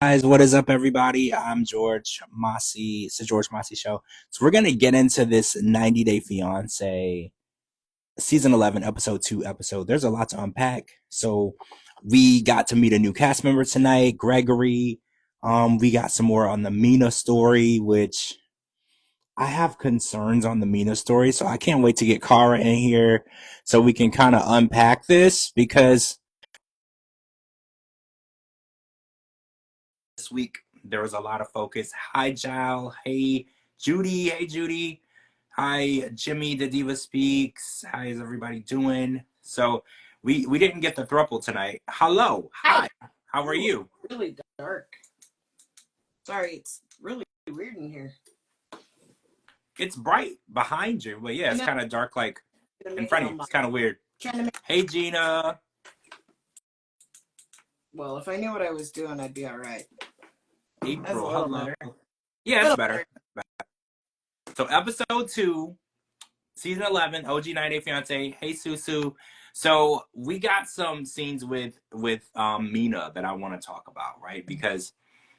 Guys, what is up, everybody? I'm George Mossey. It's the George Mossey Show. So we're gonna get into this 90 Day Fiance season 11, episode 2 episode. There's a lot to unpack. So we got to meet a new cast member tonight, Gregory. We got some more on the Mina story, which I have concerns on the Mina story. So I can't wait to get Kara in here so we can kind of unpack this because this week there was a lot of focus. Hi, Jal. Hey, Judy. Hey, Judy. Hi, Jimmy. The Diva Speaks. How is everybody doing? So we didn't get the throuple tonight. Hello. Hi. How are you? Really dark. Sorry, it's really weird in here. It's bright behind you, but yeah, it's kind of dark like in front of you. It's kind of weird. Hey, Gina. Well, if I knew what I was doing, I'd be all right. April, hello. Better. Yeah, it's better. So episode 2, season 11, OG 90 Day Fiance. Hey, Susu. So we got some scenes with Mina that I want to talk about, right? Because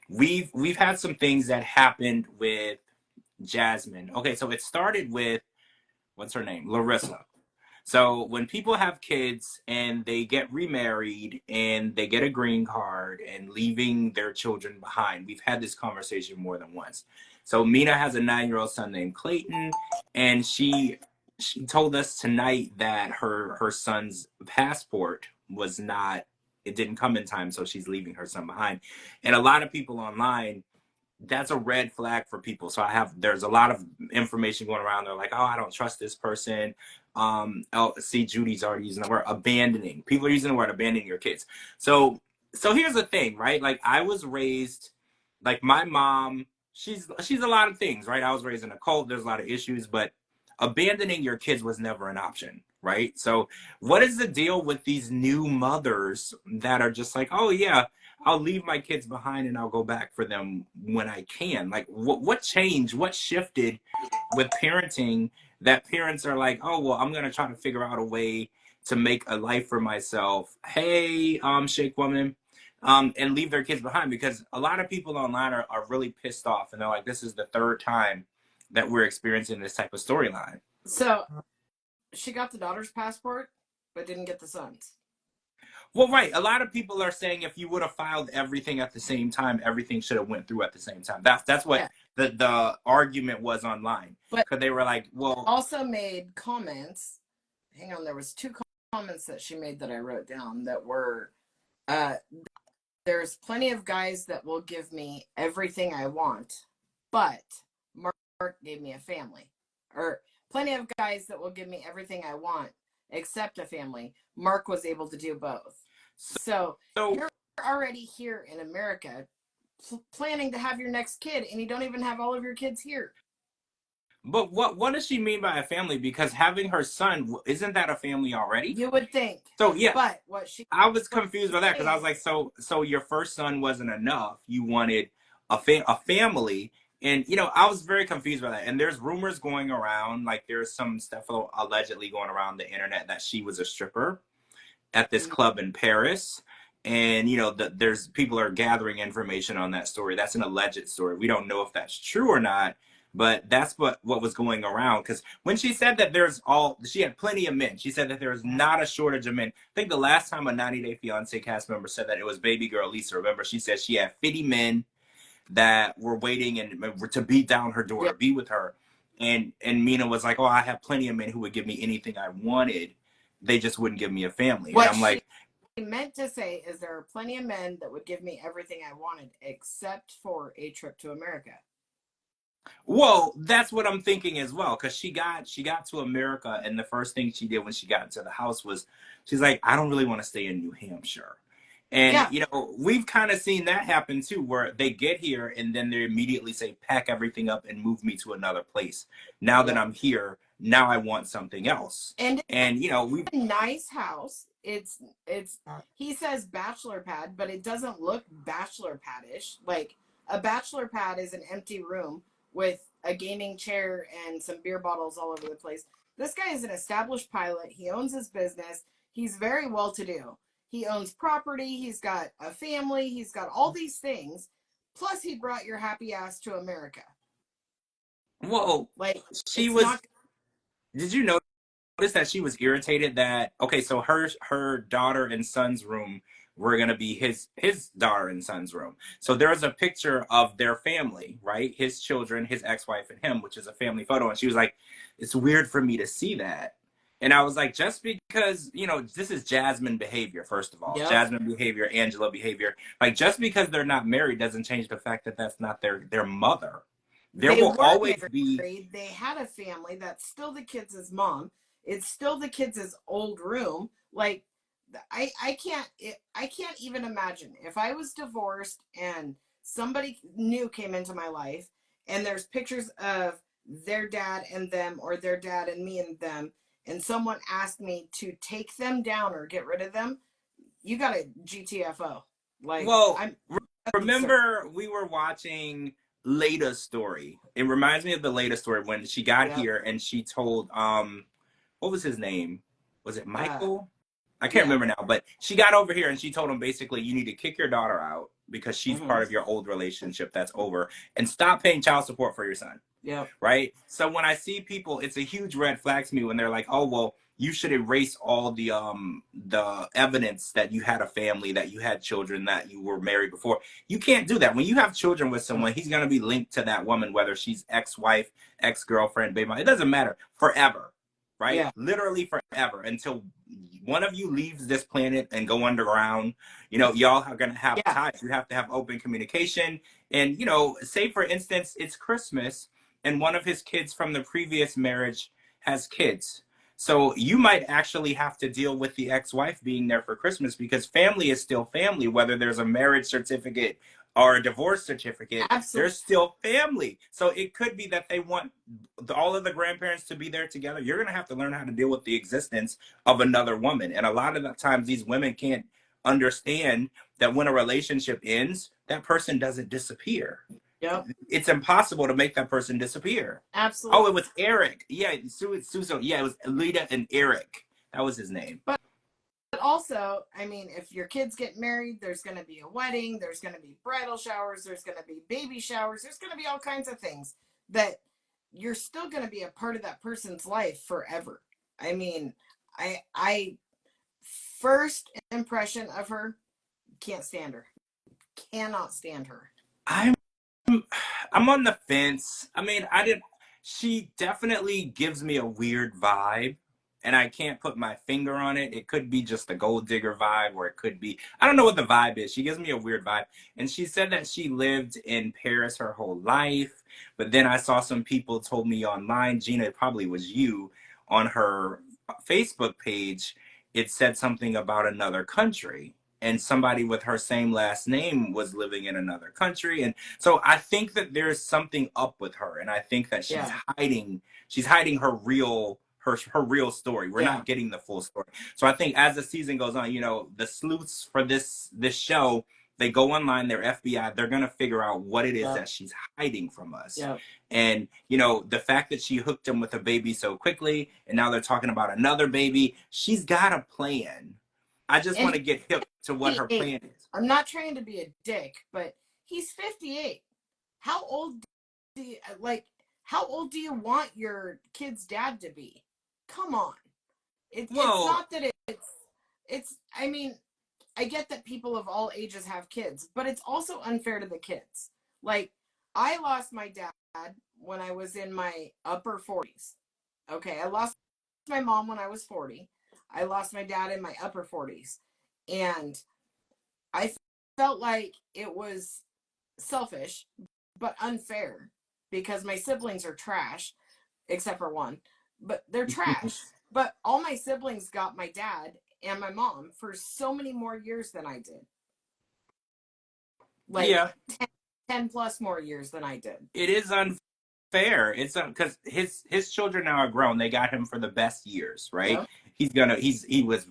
we've had some things that happened with Jasmine. Okay, so it started with, what's her name? Larissa. So when people have kids and they get remarried and they get a green card and leaving their children behind, we've had this conversation more than once. So Mina has a 9-year-old son named Clayton, and she told us tonight that her son's passport was not, it didn't come in time, so she's leaving her son behind. And a lot of people online, that's a red flag for people. So there's a lot of information going around. They're like, oh, I don't trust this person. See, Judy's already using the word abandoning. People are using the word abandoning your kids. So here's the thing, right? Like, I was raised, like, my mom, she's a lot of things, right? I was raised in a cult. There's a lot of issues, but abandoning your kids was never an option, right? So what is the deal with these new mothers that are just like, oh yeah, I'll leave my kids behind and I'll go back for them when I can? Like, what changed? What shifted with parenting that parents are like, oh, well, I'm going to try to figure out a way to make a life for myself. Hey, Shake Woman. And leave their kids behind, because a lot of people online are really pissed off, and they're like, this is the third time that we're experiencing this type of storyline. So she got the daughter's passport, but didn't get the son's. Well, right. A lot of people are saying if you would have filed everything at the same time, everything should have went through at the same time. That's what the argument was online. Because they were like, well... Also made comments. Hang on, there was 2 comments that she made that I wrote down that were, there's plenty of guys that will give me everything I want, but Mark gave me a family. Or plenty of guys that will give me everything I want except a family. Mark was able to do both. So you're already here in America planning to have your next kid, and you don't even have all of your kids here. But what does she mean by a family? Because having her son, isn't that a family already? You would think. So yeah, but I was confused by that, because I was like, so your first son wasn't enough. You wanted a family. And, you know, I was very confused by that. And there's rumors going around, like there's some stuff allegedly going around the internet that she was a stripper at this club in Paris. And, you know, there's people are gathering information on that story. That's an alleged story. We don't know if that's true or not, but that's what was going around. Because when she said that she had plenty of men. She said that there was not a shortage of men. I think the last time a 90 Day Fiance cast member said that, it was baby girl Lisa. Remember, she said she had 50 men that were waiting and to beat down her door, to be with her. And Mina was like, oh, I have plenty of men who would give me anything I wanted. They just wouldn't give me a family. What and I'm like, she meant to say is there are plenty of men that would give me everything I wanted except for a trip to America. Well, that's what I'm thinking as well, because she got to America, and the first thing she did when she got into the house was, she's like, I don't really want to stay in New Hampshire. And, you know, we've kind of seen that happen too, where they get here and then they immediately say, pack everything up and move me to another place. Now that I'm here, now I want something else. And you know, we've a nice house. It's he says bachelor pad, but it doesn't look bachelor pad-ish. Like, a bachelor pad is an empty room with a gaming chair and some beer bottles all over the place. This guy is an established pilot. He owns his business. He's very well to do. He owns property. He's got a family. He's got all these things. Plus, he brought your happy ass to America. Well, Like, she it's was. not. Did you notice that she was irritated that okay, so her daughter and son's room were gonna be his daughter and son's room. So there was a picture of their family, right? His children, his ex-wife, and him, which is a family photo. And she was like, "It's weird for me to see that." And I was like, just because, this is Jasmine behavior, first of all. Yep. Jasmine behavior, Angela behavior. Like, just because they're not married doesn't change the fact that that's not their mother. There They will were always be. married. They had a family. That's still the kids' mom. It's still the kids' old room. Like, I can't even imagine if I was divorced and somebody new came into my life and there's pictures of their dad and them, or their dad and me and them, and someone asked me to take them down or get rid of them. You got a GTFO. Like, Well, I'm absurd. remember we were watching Lada's story. It reminds me of the Lada story when she got Yep. here and she told what was his name? Was it Michael? I can't Yeah. remember now, but she got over here and she told him basically you need to kick your daughter out because she's Mm-hmm. part of your old relationship that's over, and stop paying child support for your son. Yep. Right? So when I see people, it's a huge red flag to me when they're like, "Oh, well, you should erase all the evidence that you had a family, that you had children, that you were married before." You can't do that. When you have children with someone, he's going to be linked to that woman, whether she's ex-wife, ex-girlfriend, baby mom. It doesn't matter. Forever. Right? Yeah. Literally forever, until one of you leaves this planet and go underground. Y'all are going to have ties. You have to have open communication. And, say for instance, it's Christmas and one of his kids from the previous marriage has kids. So you might actually have to deal with the ex-wife being there for Christmas, because family is still family, whether there's a marriage certificate or a divorce certificate. Absolutely. There's still family. So it could be that they want all of the grandparents to be there together. You're going to have to learn how to deal with the existence of another woman. And a lot of the times these women can't understand that when a relationship ends, that person doesn't disappear. Yep. It's impossible to make that person disappear. Absolutely. Oh, it was Eric. Yeah, Susan. Yeah, it was Alita and Eric. That was his name. But also, I mean, if your kids get married, there's going to be a wedding, there's going to be bridal showers, there's going to be baby showers, there's going to be all kinds of things that you're still going to be a part of that person's life forever. I mean, I first impression of her, can't stand her. Cannot stand her. I'm on the fence. I mean, she definitely gives me a weird vibe, and I can't put my finger on it. It could be just a gold digger vibe, or it could be, I don't know what the vibe is. She gives me a weird vibe. And she said that she lived in Paris her whole life. But then I saw some people told me online, Gina, it probably was you, on her Facebook page, it said something about another country. And somebody with her same last name was living in another country. And so I think that there's something up with her. And I think that she's hiding her real story. We're not getting the full story. So I think as the season goes on, the sleuths for this show, they go online, they're FBI, they're gonna figure out what it is that she's hiding from us. And the fact that she hooked him with a baby so quickly, and now they're talking about another baby, she's got a plan. I just want to get hip to what her plan is. I'm not trying to be a dick, but he's 58. How old do you want your kid's dad to be? Come on. It's not that it's I mean, I get that people of all ages have kids, but it's also unfair to the kids. Like, I lost my dad when I was in my upper 40s. Okay, I lost my mom when I was 40. I lost my dad in my upper 40s. And I felt like it was selfish, but unfair, because my siblings are trash, except for one. But they're trash. But all my siblings got my dad and my mom for so many more years than I did. Like 10 plus more years than I did. It is unfair. It's because his children now are grown. They got him for the best years, right? Yep. He was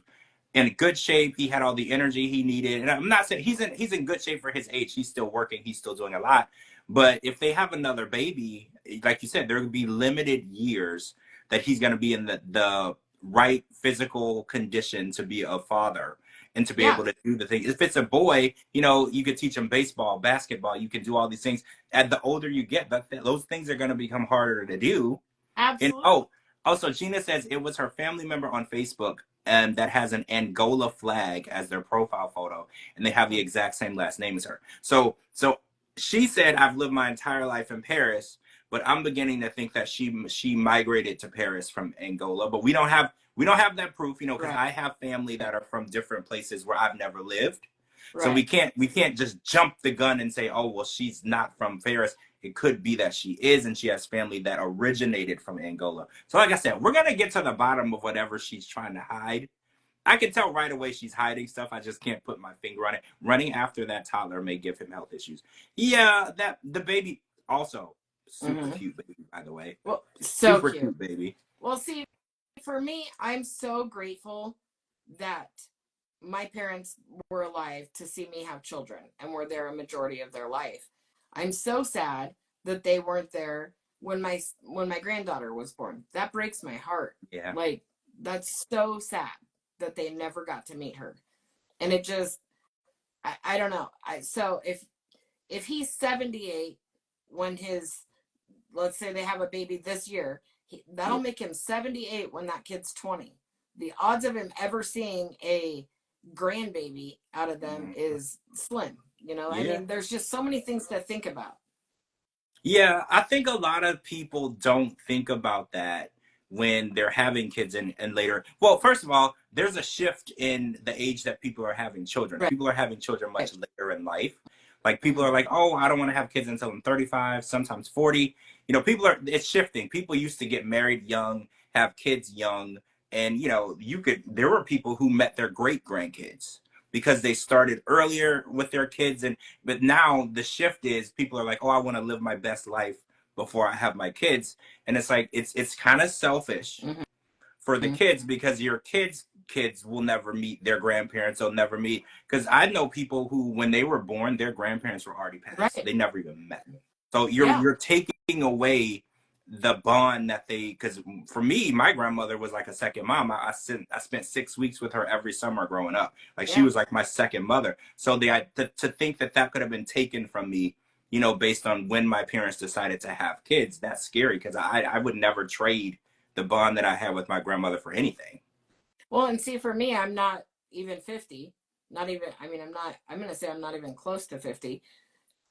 in good shape. He had all the energy he needed. And I'm not saying he's in good shape for his age. He's still working. He's still doing a lot. But if they have another baby, like you said, there will be limited years that he's going to be in the right physical condition to be a father. and to be able to do the thing. If it's a boy, you know, you could teach them baseball, basketball, you can do all these things. As the older you get, those things are going to become harder to do. And Absolutely. also Gina says it was her family member on Facebook that has an Angola flag as their profile photo, and they have the exact same last name as her. So she said, I've lived my entire life in Paris, but I'm beginning to think that she migrated to Paris from Angola. But we don't have that proof, you know, because I have family that are from different places where I've never lived. So we can't just jump the gun and say, oh, well, she's not from Paris. It could be that she is, and she has family that originated from Angola. So like I said, we're going to get to the bottom of whatever she's trying to hide. I can tell right away she's hiding stuff. I just can't put my finger on it. Running after that toddler may give him health issues. Yeah, the baby also super cute baby, by the way. Well, so super cute baby. Well, see, for me, I'm so grateful that my parents were alive to see me have children and were there a majority of their life. I'm so sad that they weren't there when my granddaughter was born. That breaks my heart. Yeah. Like, that's so sad that they never got to meet her. And it just, I don't know. So if he's 78 when let's say they have a baby this year, that'll make him 78 when that kid's 20. The odds of him ever seeing a grandbaby out of them is slim. You know, I mean, there's just so many things to think about. Yeah, I think a lot of people don't think about that when they're having kids and later. Well, first of all, there's a shift in the age that people are having children. People are having children much later in life. Like people are like, oh, I don't want to have kids until I'm 35, sometimes 40. You know, it's shifting. People used to get married young, have kids young. And, you know, there were people who met their great grandkids because they started earlier with their kids. But now the shift is people are like, oh, I want to live my best life before I have my kids. And it's like, it's kind of selfish for the kids because your kids will never meet their grandparents. They'll never meet. Because I know people who, when they were born, their grandparents were already passed. They never even met. So you're taking away the bond that because for me, my grandmother was like a second mom. I spent 6 weeks with her every summer growing up. Like she was like my second mother. So to think that could have been taken from me, you know, based on when my parents decided to have kids, that's scary because I would never trade the bond that I had with my grandmother for anything. Well, and see, for me, I'm not even 50. Not even, I mean, I'm going to say I'm not even close to 50,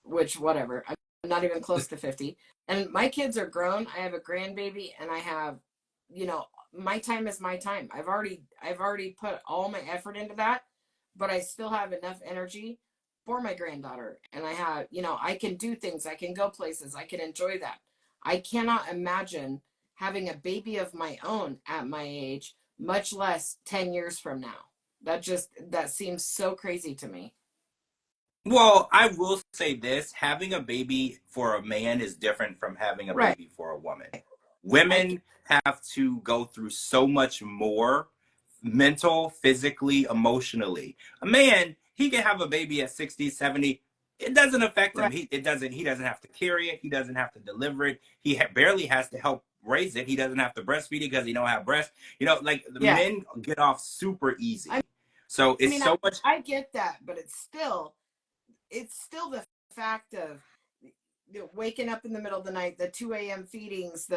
which whatever. I'm not even close to 50. And my kids are grown. I have a grandbaby and I have, you know, my time is my time. I've already put all my effort into that, but I still have enough energy for my granddaughter. And I have, you know, I can do things. I can go places. I can enjoy that. I cannot imagine having a baby of my own at my age, much less 10 years from now. That seems so crazy to me. Well, I will say this, having a baby for a man is different from having a baby for a woman. Women have to go through so much more mental, physically, emotionally. A man, he can have a baby at 60, 70. It doesn't affect him. He doesn't have to carry it. He doesn't have to deliver it. He barely has to help raise it. He doesn't have to breastfeed it because he don't have breasts. You know, like the men get off super easy. So it's so much. I get that, but it's still the fact of waking up in the middle of the night, the 2 a.m. feedings,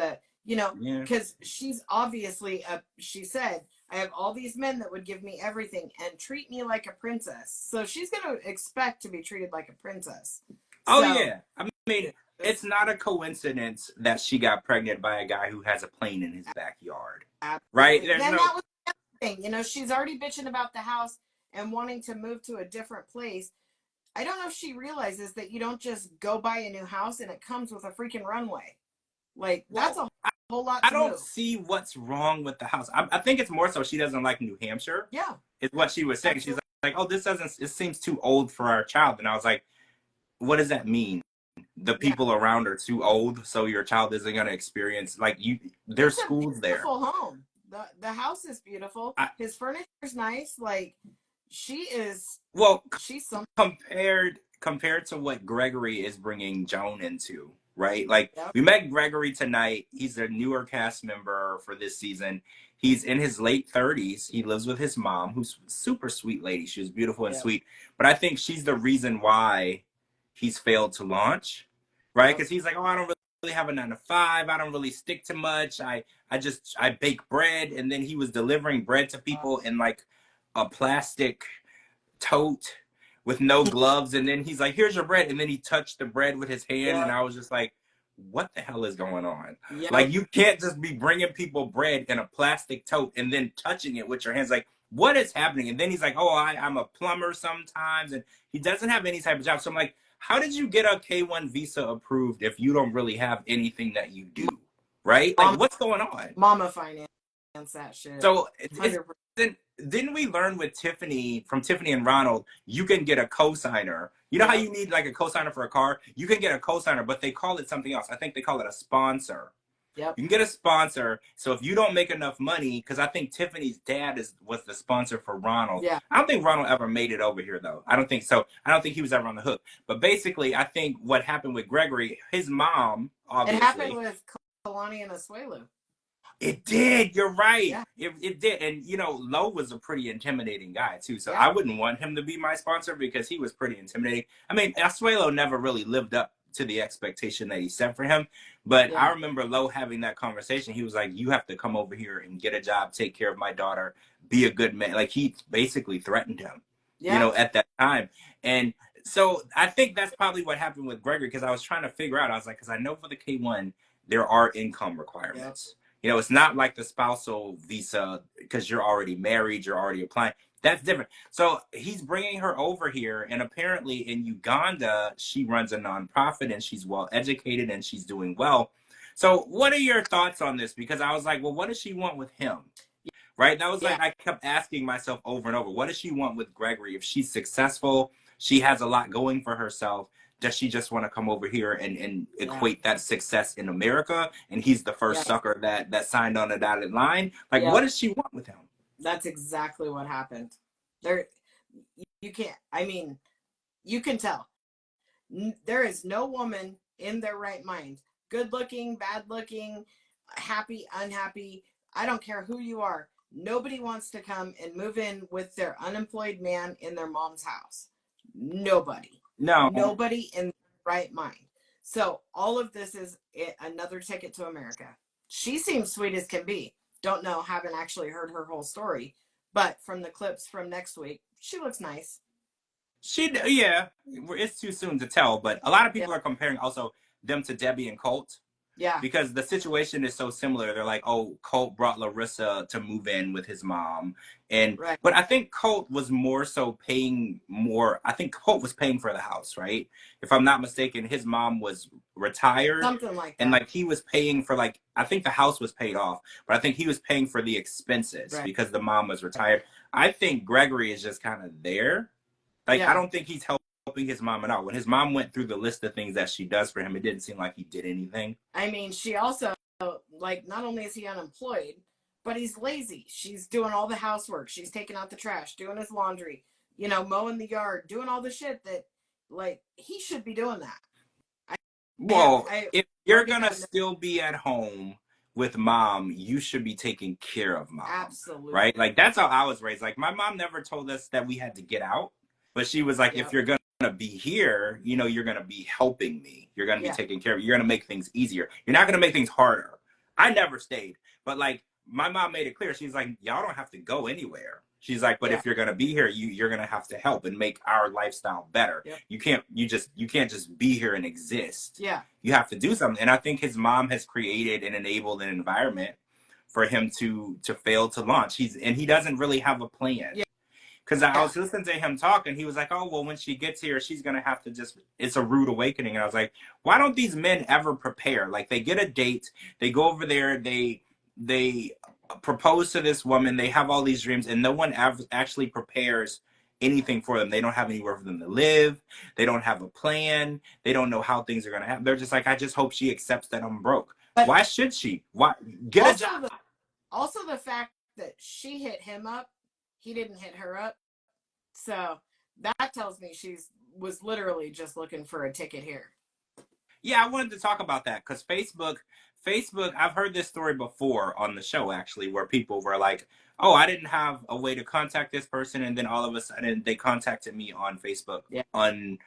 because she's obviously, she said, I have all these men that would give me everything and treat me like a princess. So she's going to expect to be treated like a princess. Oh, yeah. I mean, it's not a coincidence that she got pregnant by a guy who has a plane in his backyard. Right? That was the other thing. You know, she's already bitching about the house and wanting to move to a different place. I don't know if she realizes that you don't just go buy a new house and it comes with a freaking runway. Like, that's a whole lot to I don't move. see what's wrong with the house. I think it's more so she doesn't like New Hampshire. Yeah. Is what she was saying. Absolutely. She's like, oh, it seems too old for our child. And I was like, what does that mean? The people around are too old, so your child isn't going to experience, like, there's schools there. Beautiful home. The house is beautiful. His furniture's nice. Like, she's compared to what Gregory is bringing Joan into, right? Like, we met Gregory tonight. He's a newer cast member for this season. He's in his late 30s. He lives with his mom, who's a super sweet lady. She was beautiful and sweet. But I think she's the reason why he's failed to launch, right? Because he's like, oh, I don't really have a 9 to 5. I don't really stick to much. I bake bread. And then he was delivering bread to people in like a plastic tote with no gloves, and then he's like, here's your bread, and then he touched the bread with his hand, and I was just like, what the hell is going on? Like, you can't just be bringing people bread in a plastic tote and then touching it with your hands. Like, what is happening? And then he's like, oh, I'm a plumber sometimes, and he doesn't have any type of job. So I'm like, how did you get a K1 visa approved if you don't really have anything that you do, right? Like, what's going on? Mama finance that shit. So didn't we learn with Tiffany, from Tiffany and Ronald, you can get a co-signer. You know how you need like a co-signer for a car? You can get a co-signer, but they call it something else. I think they call it a sponsor. Yep. You can get a sponsor. So if you don't make enough money, because I think Tiffany's dad was the sponsor for Ronald. Yeah. I don't think Ronald ever made it over here, though. I don't think so. I don't think he was ever on the hook. But basically, I think what happened with Gregory, his mom, obviously. It happened with Kalani and Asuelu. It did. You're right. Yeah. It did. And, you know, Lo was a pretty intimidating guy, too. So I wouldn't want him to be my sponsor because he was pretty intimidating. I mean, Asuelo never really lived up to the expectation that he set for him. But I remember Lo having that conversation. He was like, you have to come over here and get a job, take care of my daughter, be a good man. Like, he basically threatened him, you know, at that time. And so I think that's probably what happened with Gregory, because I was trying to figure out, I was like, because I know for the K1, there are income requirements. You know, it's not like the spousal visa because you're already married, you're already applying. That's different. So he's bringing her over here, and apparently in Uganda, she runs a nonprofit and she's well educated and she's doing well. So what are your thoughts on this? Because I was like, well, what does she want with him? Right? That was like, I kept asking myself over and over, what does she want with Gregory? If she's successful, she has a lot going for herself. Does she just want to come over here and equate that success in America? And he's the first sucker that signed on the dotted line. Like, what does she want with him? That's exactly what happened. You can't, I mean, you can tell. There is no woman in their right mind, good looking, bad looking, happy, unhappy. I don't care who you are. Nobody wants to come and move in with their unemployed man in their mom's house. Nobody. No. Nobody in their right mind. So all of this is another ticket to America. She seems sweet as can be. Don't know, haven't actually heard her whole story. But from the clips from next week, she looks nice. It's too soon to tell. But a lot of people are comparing also them to Debbie and Colt. Yeah. Because the situation is so similar. They're like, oh, Colt brought Larissa to move in with his mom. And but I think Colt was more so paying more. I think Colt was paying for the house, right? If I'm not mistaken, his mom was retired. Something like that. And like he was paying for like, I think the house was paid off, but I think he was paying for the expenses because the mom was retired. I think Gregory is just kind of there. Like, I don't think he's helping his mom at all. When his mom went through the list of things that she does for him, it didn't seem like he did anything. I mean, she also, like, not only is he unemployed, but he's lazy. She's doing all the housework. She's taking out the trash, doing his laundry, you know, mowing the yard, doing all the shit that, like, he should be doing that. If you're going to still be at home with mom, you should be taking care of mom. Absolutely. Right? Like, that's how I was raised. Like, my mom never told us that we had to get out. But she was like, if you're going to be here, you know, you're going to be helping me. You're going to be taking care of me. You're going to make things easier. You're not going to make things harder. I never stayed. But, like, my mom made it clear. She's like, y'all don't have to go anywhere. She's like, but if you're going to be here, you're going to have to help and make our lifestyle better. You can't just be here and exist. You have to do something. And I think his mom has created and enabled an environment for him to fail to launch. He doesn't really have a plan. Because I was listening to him talk, and he was like, oh, well, when she gets here, she's going to have to it's a rude awakening. And I was like, why don't these men ever prepare? Like, they get a date, they go over there, they propose to this woman, they have all these dreams, and no one actually prepares anything for them. They don't have anywhere for them to live. They don't have a plan. They don't know how things are going to happen. They're just like, I just hope she accepts that I'm broke. But why should she? Why get a job? Also, the fact that she hit him up, he didn't hit her up. So that tells me was literally just looking for a ticket here. Yeah, I wanted to talk about that because Facebook Facebook, I've heard this story before on the show, actually, where people were like, oh, I didn't have a way to contact this person. And then all of a sudden they contacted me on Facebook Yeah. on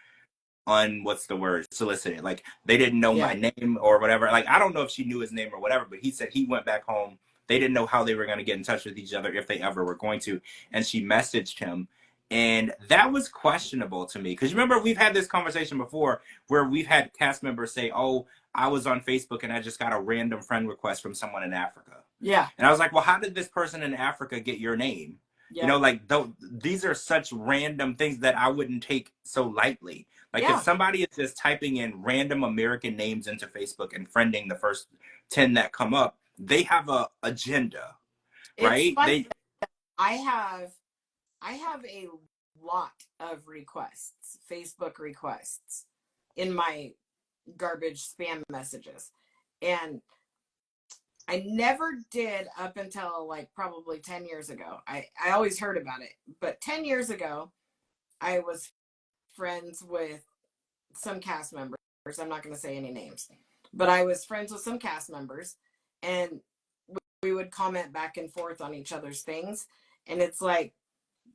what's the word, solicited. Like they didn't know my Yeah. name or whatever. Like I don't know if she knew his name or whatever, but he said he went back home. They didn't know how they were going to get in touch with each other, if they ever were going to. And she messaged him. And that was questionable to me. Because remember, we've had this conversation before where we've had cast members say, oh, I was on Facebook and I just got a random friend request from someone in Africa. Yeah. And I was like, well, how did this person in Africa get your name? Yeah. You know, like these are such random things that I wouldn't take so lightly. Like Yeah. if somebody is just typing in random American names into Facebook and friending the first 10 that come up, they have a agenda, right? It's funny. I have a lot of requests, Facebook requests in my garbage spam messages. And I never did up until like probably 10 years ago. I always heard about it. But 10 years ago, I was friends with some cast members. I'm not going to say any names. But I was friends with some cast members. And we would comment back and forth on each other's things. And it's like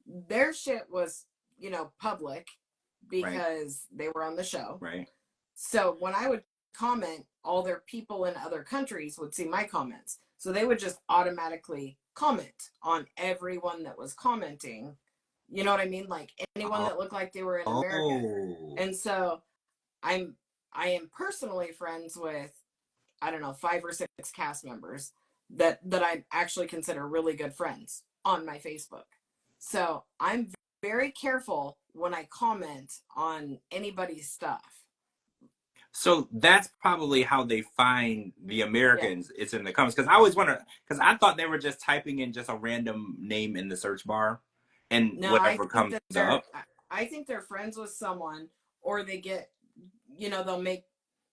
their shit was, you know, public because they were on the show. Right. So when I would comment, all their people in other countries would see my comments. So they would just automatically comment on everyone that was commenting. You know what I mean? Like anyone that looked like they were in America. And so I am personally friends with, I don't know, 5 or 6 cast members that I actually consider really good friends on my Facebook. So I'm very careful when I comment on anybody's stuff. So that's probably how they find the Americans. Yeah. It's in the comments. Because I always wonder, because I thought they were just typing in just a random name in the search bar and whatever comes up. I think they're friends with someone, or they get, you know,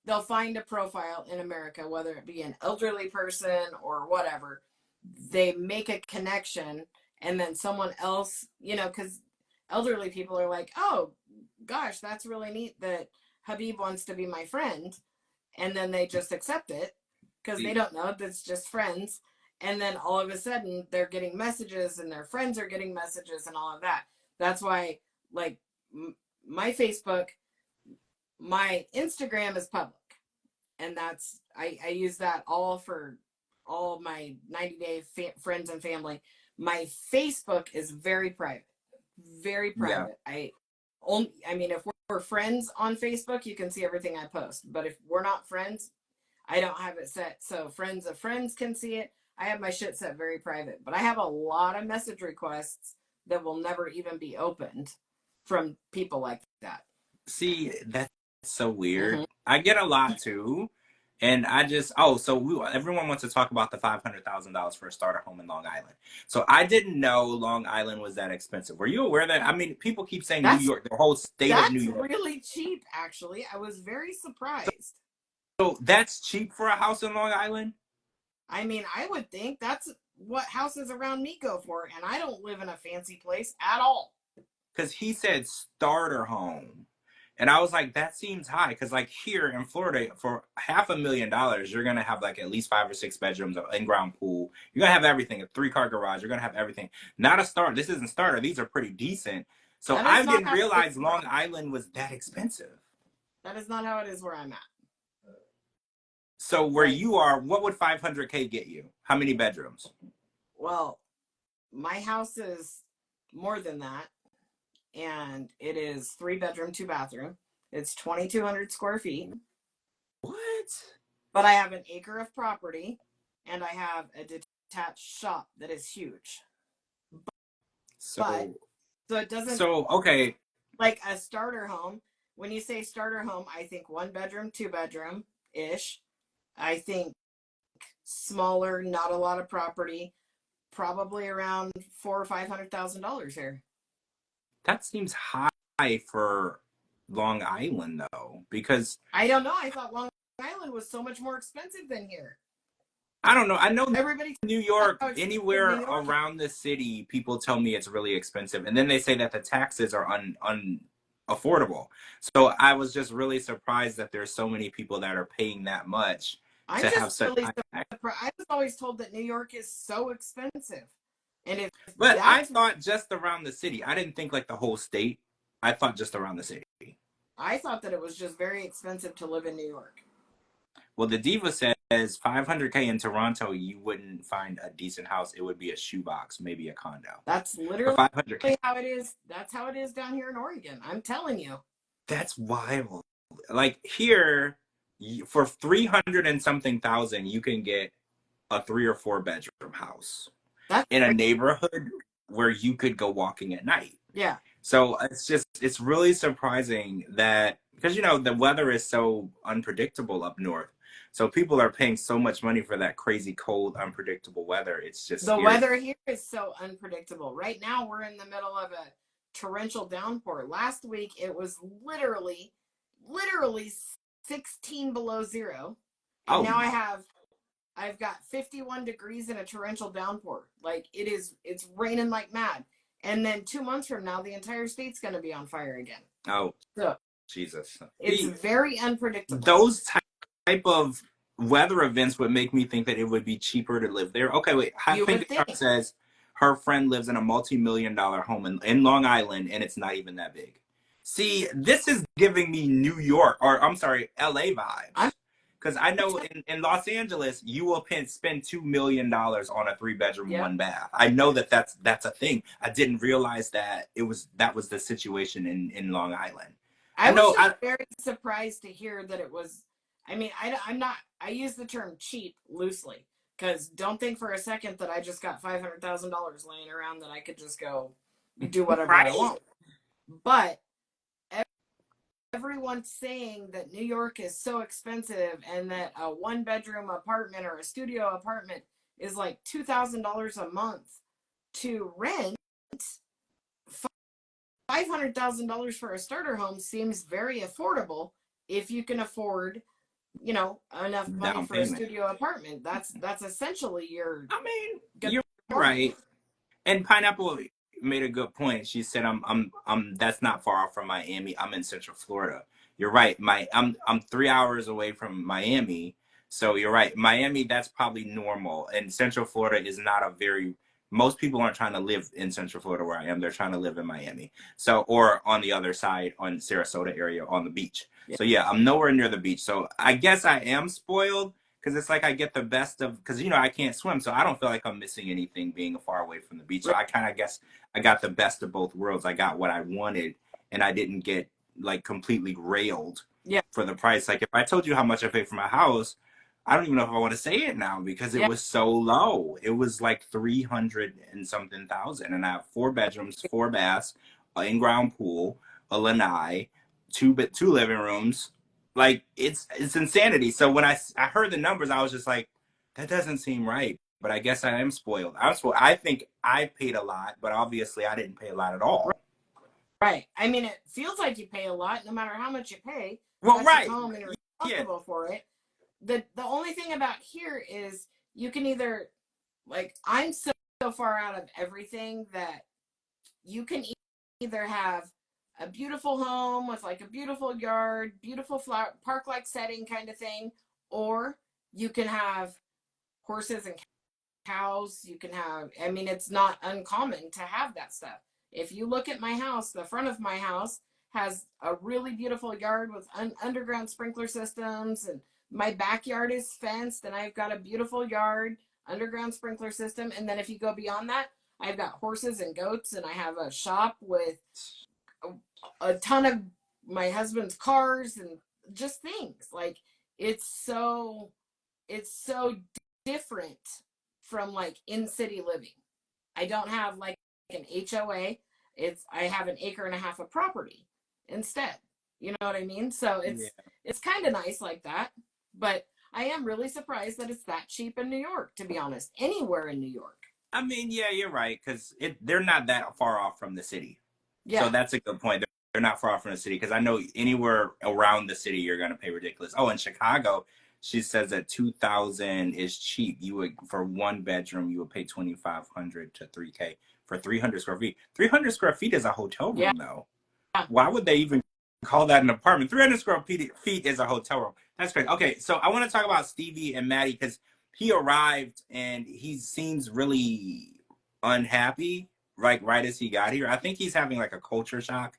they'll find a profile in America, whether it be an elderly person or whatever. They make a connection, and then someone else, you know, because elderly people are like, oh, gosh, that's really neat that Habib wants to be my friend. And then they just accept it because they don't know that's just friends. And then all of a sudden they're getting messages and their friends are getting messages and all of that. That's why, like, my Facebook, my Instagram is public. And that's, I use that all for all my 90-day friends and family. My Facebook is very private. Very private. Yeah. I mean, if we're friends on Facebook, you can see everything I post. But if we're not friends, I don't have it set so friends of friends can see it. I have my shit set very private. But I have a lot of message requests that will never even be opened from people like that. See, that's so weird. Mm-hmm. I get a lot too. And I just, everyone wants to talk about the $500,000 for a starter home in Long Island. So I didn't know Long Island was that expensive. Were you aware that? I mean, people keep saying New York, the whole state of New York. That's really cheap, actually. I was very surprised. So that's cheap for a house in Long Island? I mean, I would think that's what houses around me go for. And I don't live in a fancy place at all. Because he said starter home. And I was like, that seems high. Because like here in Florida, for $500,000, you're going to have like at least 5 or 6 bedrooms, an in-ground pool. You're going to have everything, a 3-car garage. You're going to have everything. Not a starter. This isn't starter. These are pretty decent. So I didn't realize Long Island was that expensive. That is not how it is where I'm at. So where you are, what would $500K get you? How many bedrooms? Well, my house is more than that. And it is 3 bedroom, 2 bathroom. It's 2,200 square feet. What? But I have an acre of property, and I have a detached shop that is huge. So it doesn't. So okay. Like a starter home. When you say starter home, I think 1 bedroom, 2 bedroom ish. I think smaller, not a lot of property, probably around $400,000 or $500,000 here. That seems high for Long Island, though, because I don't know. I thought Long Island was so much more expensive than here. I don't know. I know everybody New York, anywhere around the city, people tell me it's really expensive, and then they say that the taxes are unaffordable. So I was just really surprised that there's so many people that are paying that much I'm to have just such really high tax. surprised. I was always told that New York is so expensive. And if But I that's, thought just around the city. I didn't think like the whole state. I thought just around the city. I thought that it was just very expensive to live in New York. Well, the diva says 500K in Toronto, you wouldn't find a decent house. It would be a shoebox, maybe a condo. That's For literally 500K, how it is. That's how it is down here in Oregon. I'm telling you. that's wild. Like here, for 300 and something thousand, you can get a 3 or 4 bedroom house That's in a great. neighborhood where you could go walking at night. Yeah. So it's really surprising that, because the weather is so unpredictable up north. So people are paying so much money for that crazy cold, unpredictable weather. It's just The scary. weather here is so unpredictable. Right now, we're in the middle of a torrential downpour. Last week, it was literally 16 below zero. And Oh now no. I've got 51 degrees in a torrential downpour. Like it's raining like mad. And then 2 months from now, the entire state's going to be on fire again. Oh, So Jesus. it's very unpredictable. Those type of weather events would make me think that it would be cheaper to live there. Okay, wait. You would Finger think. says her friend lives in a multi-million-dollar home in Long Island, and it's not even that big. See, this is giving me New York, or I'm sorry, LA vibes. Because I know in Los Angeles, you will spend $2 million on a 3 bedroom, Yep. 1 bath. I know that's a thing. I didn't realize that that was the situation in Long Island. I was just very surprised to hear that it was. I mean, I'm not. I use the term cheap loosely because don't think for a second that I just got $500,000 laying around that I could just go do whatever I want. But everyone's saying that New York is so expensive and that a 1 bedroom apartment or a studio apartment is like $2,000 a month to rent. $500,000 for a starter home seems very affordable if you can afford, enough money for a studio apartment. That's essentially your. I mean, you're right. And Pineapple made a good point. She said, "I'm. That's not far off from Miami. I'm in Central Florida. You're right. I'm 3 hours away from Miami. So you're right. Miami, that's probably normal. And Central Florida is not a very. Most people aren't trying to live in Central Florida where I am. They're trying to live in Miami. So, or on the other side, on Sarasota area, on the beach. Yeah. So yeah, I'm nowhere near the beach. So I guess I am spoiled. Because it's like I get the best of, because I can't swim, so I don't feel like I'm missing anything being far away from the beach. So I kind of guess I got the best of both worlds. I got what I wanted, and I didn't get like completely railed for the price. Like if I told you how much I paid for my house, I don't even know if I want to say it now because it was so low. It was like 300 and something thousand, and I have 4 bedrooms, 4 baths, an in-ground pool, a lanai, two living rooms. Like it's insanity. So when I heard the numbers, I was just like, that doesn't seem right. But I guess I am spoiled. I'm spoiled. I think I paid a lot, but obviously I didn't pay a lot at all. Right. I mean, it feels like you pay a lot, no matter how much you pay. Well, right. Home and you're responsible for it. The only thing about here is you can either, like, I'm so far out of everything that you can either have a beautiful home with like a beautiful yard, beautiful flower, park-like setting kind of thing, or you can have horses and cows. You can have, I mean, it's not uncommon to have that stuff. If you look at my house, the front of my house has a really beautiful yard with underground sprinkler systems, and my backyard is fenced, and I've got a beautiful yard, underground sprinkler system. And then if you go beyond that, I've got horses and goats, and I have a shop with a ton of my husband's cars and just things. Like it's so different from like in city living. I don't have like an HOA. I have an acre and a half of property instead. You know what I mean? So it's kind of nice like that. But I am really surprised that it's that cheap in New York, to be honest. Anywhere in New York. I mean, yeah, you're right, because they're not that far off from the city. Yeah. So that's a good point. They're not far off from the city, because I know anywhere around the city you're going to pay ridiculous. Oh, in Chicago, she says that $2,000 is cheap. You would, for 1 bedroom, you would pay $2,500 to $3K for 300 square feet. 300 square feet is a hotel room, though. Why would they even call that an apartment? 300 square feet is a hotel room. That's great. Okay, so I want to talk about Stevie and Maddie because he arrived and he seems really unhappy, like right as he got here. I think he's having like a culture shock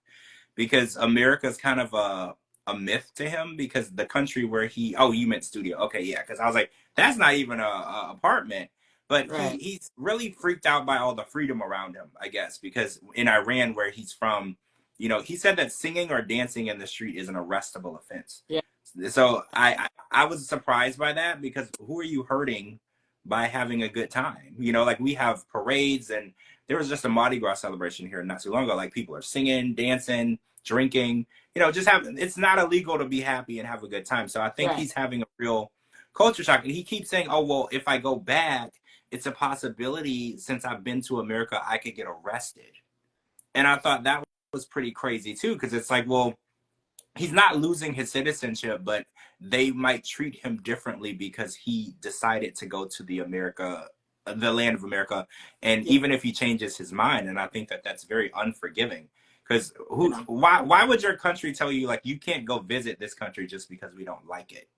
because America's kind of a myth to him because the country where he you meant studio. Okay, yeah, because I was like, that's not even a apartment. But Right. he's really freaked out by all the freedom around him, I guess, because in Iran where he's from, he said that singing or dancing in the street is an arrestable offense. Yeah. So I was surprised by that because who are you hurting by having a good time? Like we have parades and there was just a Mardi Gras celebration here not too long ago. Like people are singing, dancing, drinking, just it's not illegal to be happy and have a good time. So I think he's having a real culture shock. And he keeps saying, oh, well, if I go back, it's a possibility since I've been to America, I could get arrested. And I thought that was pretty crazy too, because it's like, well, he's not losing his citizenship, but they might treat him differently because he decided to go to the land of America. And even if he changes his mind, and I think that that's very unforgiving. Because why would your country tell you like you can't go visit this country just because we don't like it?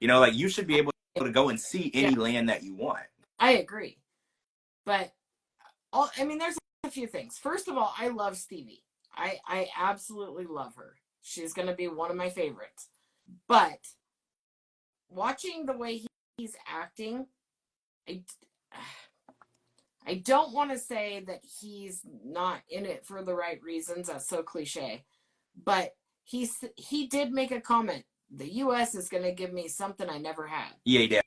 Like you should be able to go and see any land that you want. I agree, but there's a few things. First of all, I love Stevie. I absolutely love her. She's going to be one of my favorites. But watching the way he's acting, I don't want to say that he's not in it for the right reasons. That's so cliche. But he did make a comment. The U.S. is going to give me something I never had. Yeah, he did.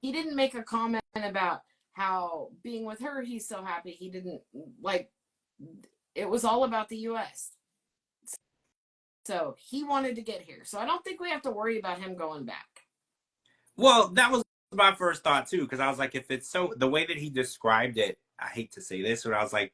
He didn't make a comment about how being with her, he's so happy. He didn't it was all about the U.S. So he wanted to get here. So I don't think we have to worry about him going back. Well, that was my first thought too, because I was like, if it's the way that he described it, I hate to say this, but I was like,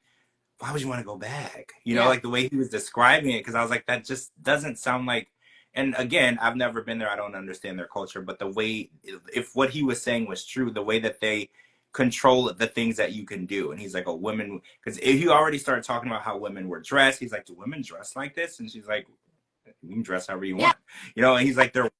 why would you want to go back? Like the way he was describing it, because I was like, that just doesn't sound like, and again, I've never been there. I don't understand their culture, but the way, if what he was saying was true, the way that they control the things that you can do. And he's like, oh, women, because he already started talking about how women were dressed. He's like, do women dress like this? And she's like, you can dress however you want. And he's like, they're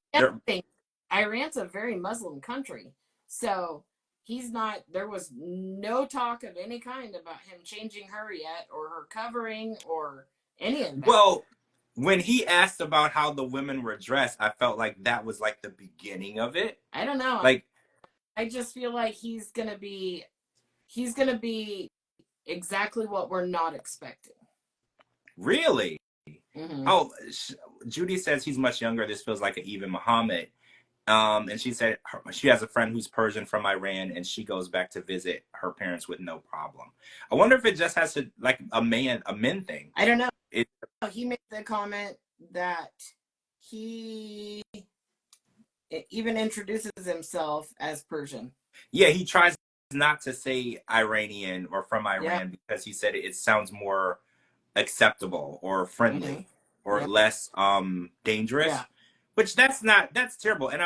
Iran's a very Muslim country. So there was no talk of any kind about him changing her yet or her covering or any of that. Well, when he asked about how the women were dressed, I felt like that was like the beginning of it. I don't know. Like, I just feel like he's going to be exactly what we're not expecting. Really? Mm-hmm. Oh, Judy says he's much younger. This feels like an even Muhammad. And she said she has a friend who's Persian from Iran, and she goes back to visit her parents with no problem. I wonder if it just has to like a men thing. I don't know. He made the comment that he even introduces himself as Persian. Yeah, he tries not to say Iranian or from Iran because he said it sounds more acceptable or friendly or less dangerous. Which that's terrible. And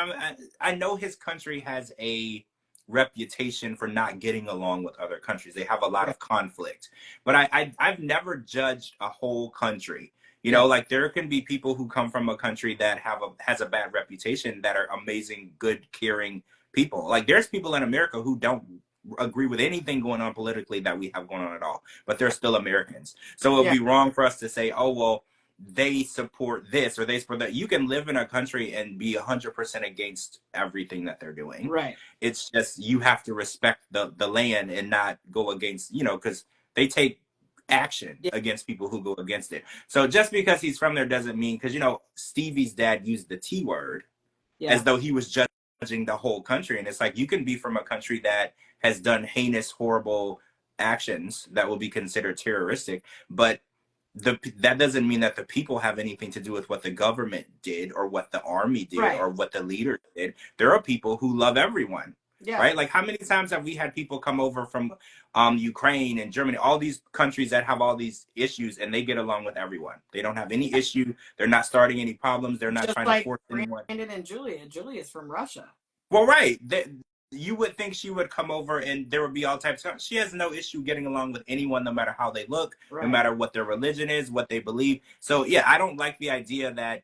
I know his country has a reputation for not getting along with other countries. They have a lot of conflict. But I've never judged a whole country. Like there can be people who come from a country that has a bad reputation that are amazing, good, caring people. Like there's people in America who don't agree with anything going on politically that we have going on at all, but they're still Americans. So it would be wrong for us to say, oh, well, they support this or they support that. You can live in a country and be 100% against everything that they're doing. Right. It's just you have to respect the land and not go against, because they take action against people who go against it. So just because he's from there doesn't mean, because, Stevie's dad used the T word as though he was judging the whole country. And it's like, you can be from a country that has done heinous, horrible actions that will be considered terroristic, but that doesn't mean that the people have anything to do with what the government did or what the army did or what the leader did. There are people who love everyone, right? Like how many times have we had people come over from Ukraine and Germany, all these countries that have all these issues, and they get along with everyone. They don't have any issue. They're not starting any problems. They're not just trying like to force anyone. Brandon and Julia. Julia's from Russia. Well, right. You would think she would come over and there would be all types of, she has no issue getting along with anyone, no matter how they look, no matter what their religion is, what they believe. So yeah, I don't like the idea that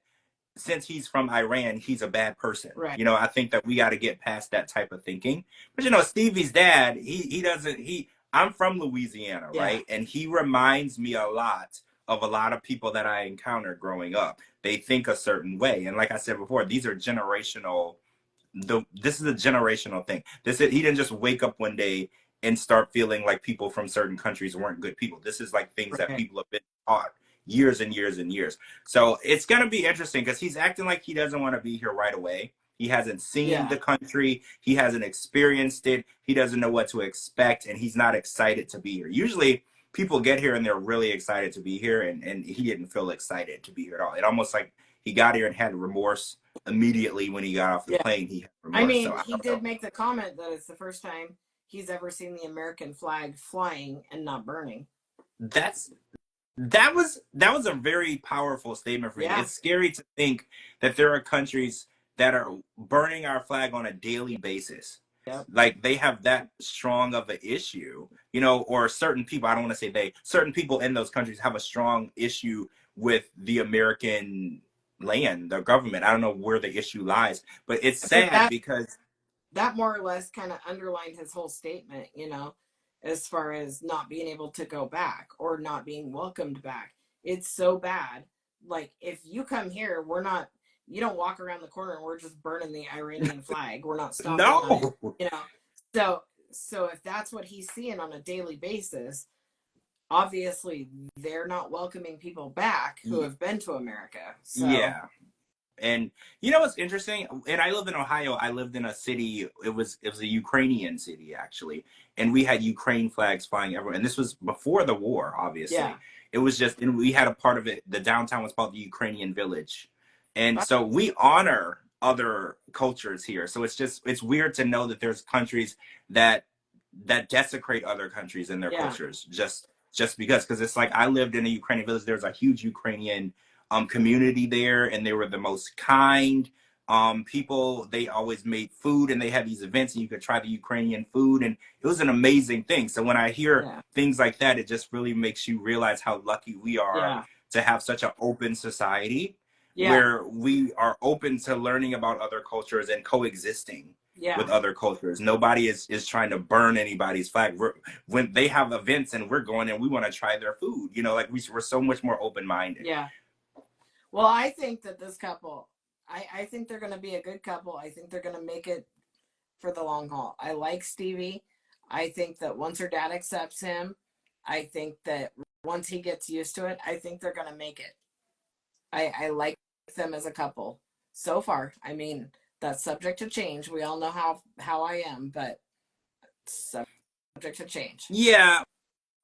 since he's from Iran, he's a bad person. Right. You know, I think that we got to get past that type of thinking. But you know, Stevie's dad, he doesn't he I'm from Louisiana, right? And he reminds me a lot of a lot of people that I encountered growing up. They think a certain way. And like I said before, these are generational this is a generational thing. He didn't just wake up one day and start feeling like people from certain countries weren't good people. This is like things that people have been taught years and years and years. So it's gonna be interesting because he's acting like he doesn't want to be here right away. He hasn't seen the country. He hasn't experienced it. He doesn't know what to expect, and he's not excited to be here. Usually, people get here and they're really excited to be here, and he didn't feel excited to be here at all. It almost like he got here and had remorse immediately when he got off the plane. He had remorse. I mean, he did make the comment that it's the first time he's ever seen the American flag flying and not burning. That was a very powerful statement for me. It's scary to think that there are countries that are burning our flag on a daily basis. Like they have that strong of an issue, you know, or certain people, I don't want to say certain people in those countries have a strong issue with the American land, the government. I don't know where the issue lies, but it's sad because that more or less kind of underlined his whole statement, you know, as far as not being able to go back or not being welcomed back. It's so bad. Like, if you come here, you don't walk around the corner and we're just burning the Iranian flag. We're not stopping on it, you know. So if that's what he's seeing on a daily basis, obviously they're not welcoming people back who have been to America. So. Yeah. And you know what's interesting? And I live in Ohio. I lived in a city. It was a Ukrainian city actually, and we had Ukraine flags flying everywhere. And this was before the war, obviously. It was just, and we had a part of it. The downtown was called the Ukrainian Village, and so we honor other cultures here. So it's weird to know that there's countries that desecrate other countries and their cultures just because it's like I lived in a Ukrainian village. There's a huge Ukrainian community there, and they were the most kind people. They always made food, and they had these events and you could try the Ukrainian food, and it was an amazing thing. So when I hear things like that, it just really makes you realize how lucky we are to have such an open society where we are open to learning about other cultures and coexisting with other cultures. Nobody is trying to burn anybody's flag. When they have events and we're going and we want to try their food, you know, like we're so much more open-minded. Well, I think that this couple, I think they're going to be a good couple. I think they're going to make it for the long haul. I like Stevie. I think that once her dad accepts him, I think that once he gets used to it, I think they're going to make it. I like them as a couple so far. I mean, that's subject to change. We all know how I am, but subject to change. Yeah,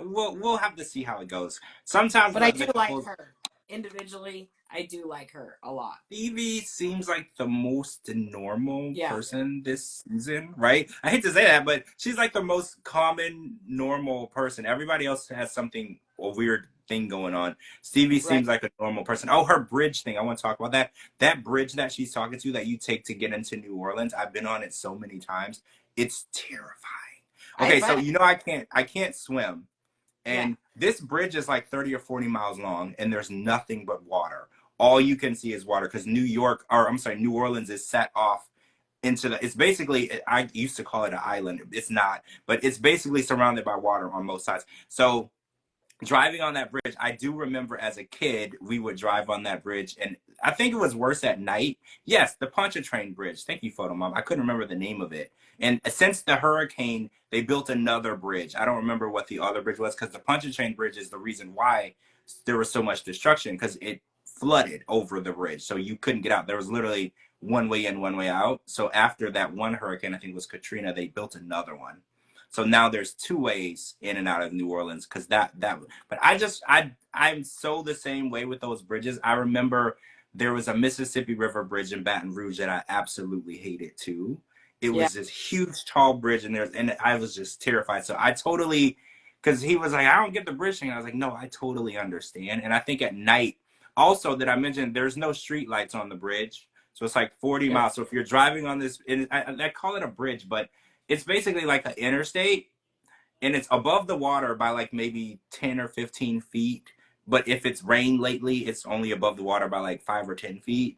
we'll have to see how it goes. Sometimes, but I do like her individually. I do like her a lot. Stevie seems like the most normal person this season, right? I hate to say that, but she's like the most common, normal person. Everybody else has a weird thing going on. Stevie seems like a normal person. Oh, her bridge thing. I want to talk about that. That bridge that she's talking to that you take to get into New Orleans. I've been on it so many times. It's terrifying. Okay, so you know I can't swim. And this bridge is like 30 or 40 miles long, and there's nothing but water. All you can see is water because New Orleans is set off into it's basically, I used to call it an island. It's not, but it's basically surrounded by water on both sides. So driving on that bridge, I do remember as a kid, we would drive on that bridge, and I think it was worse at night. Yes, the Pontchartrain Bridge. Thank you, Photo Mom. I couldn't remember the name of it. And since the hurricane, they built another bridge. I don't remember what the other bridge was because the Pontchartrain Bridge is the reason why there was so much destruction because it flooded over the bridge. So you couldn't get out. There was literally one way in, one way out. So after that one hurricane, I think it was Katrina, they built another one. So now there's two ways in and out of New Orleans because but I'm so the same way with those bridges. I remember there was a Mississippi River Bridge in Baton Rouge that I absolutely hated too. It was this huge, tall bridge, and I was just terrified. So I totally, because he was like, I don't get the bridge thing. And I was like, no, I totally understand. And I think at night, also that I mentioned, there's no street lights on the bridge. So it's like 40 miles. So if you're driving on this, and I call it a bridge, but it's basically like an interstate, and it's above the water by like maybe 10 or 15 feet. But if it's rained lately, it's only above the water by like 5 or 10 feet.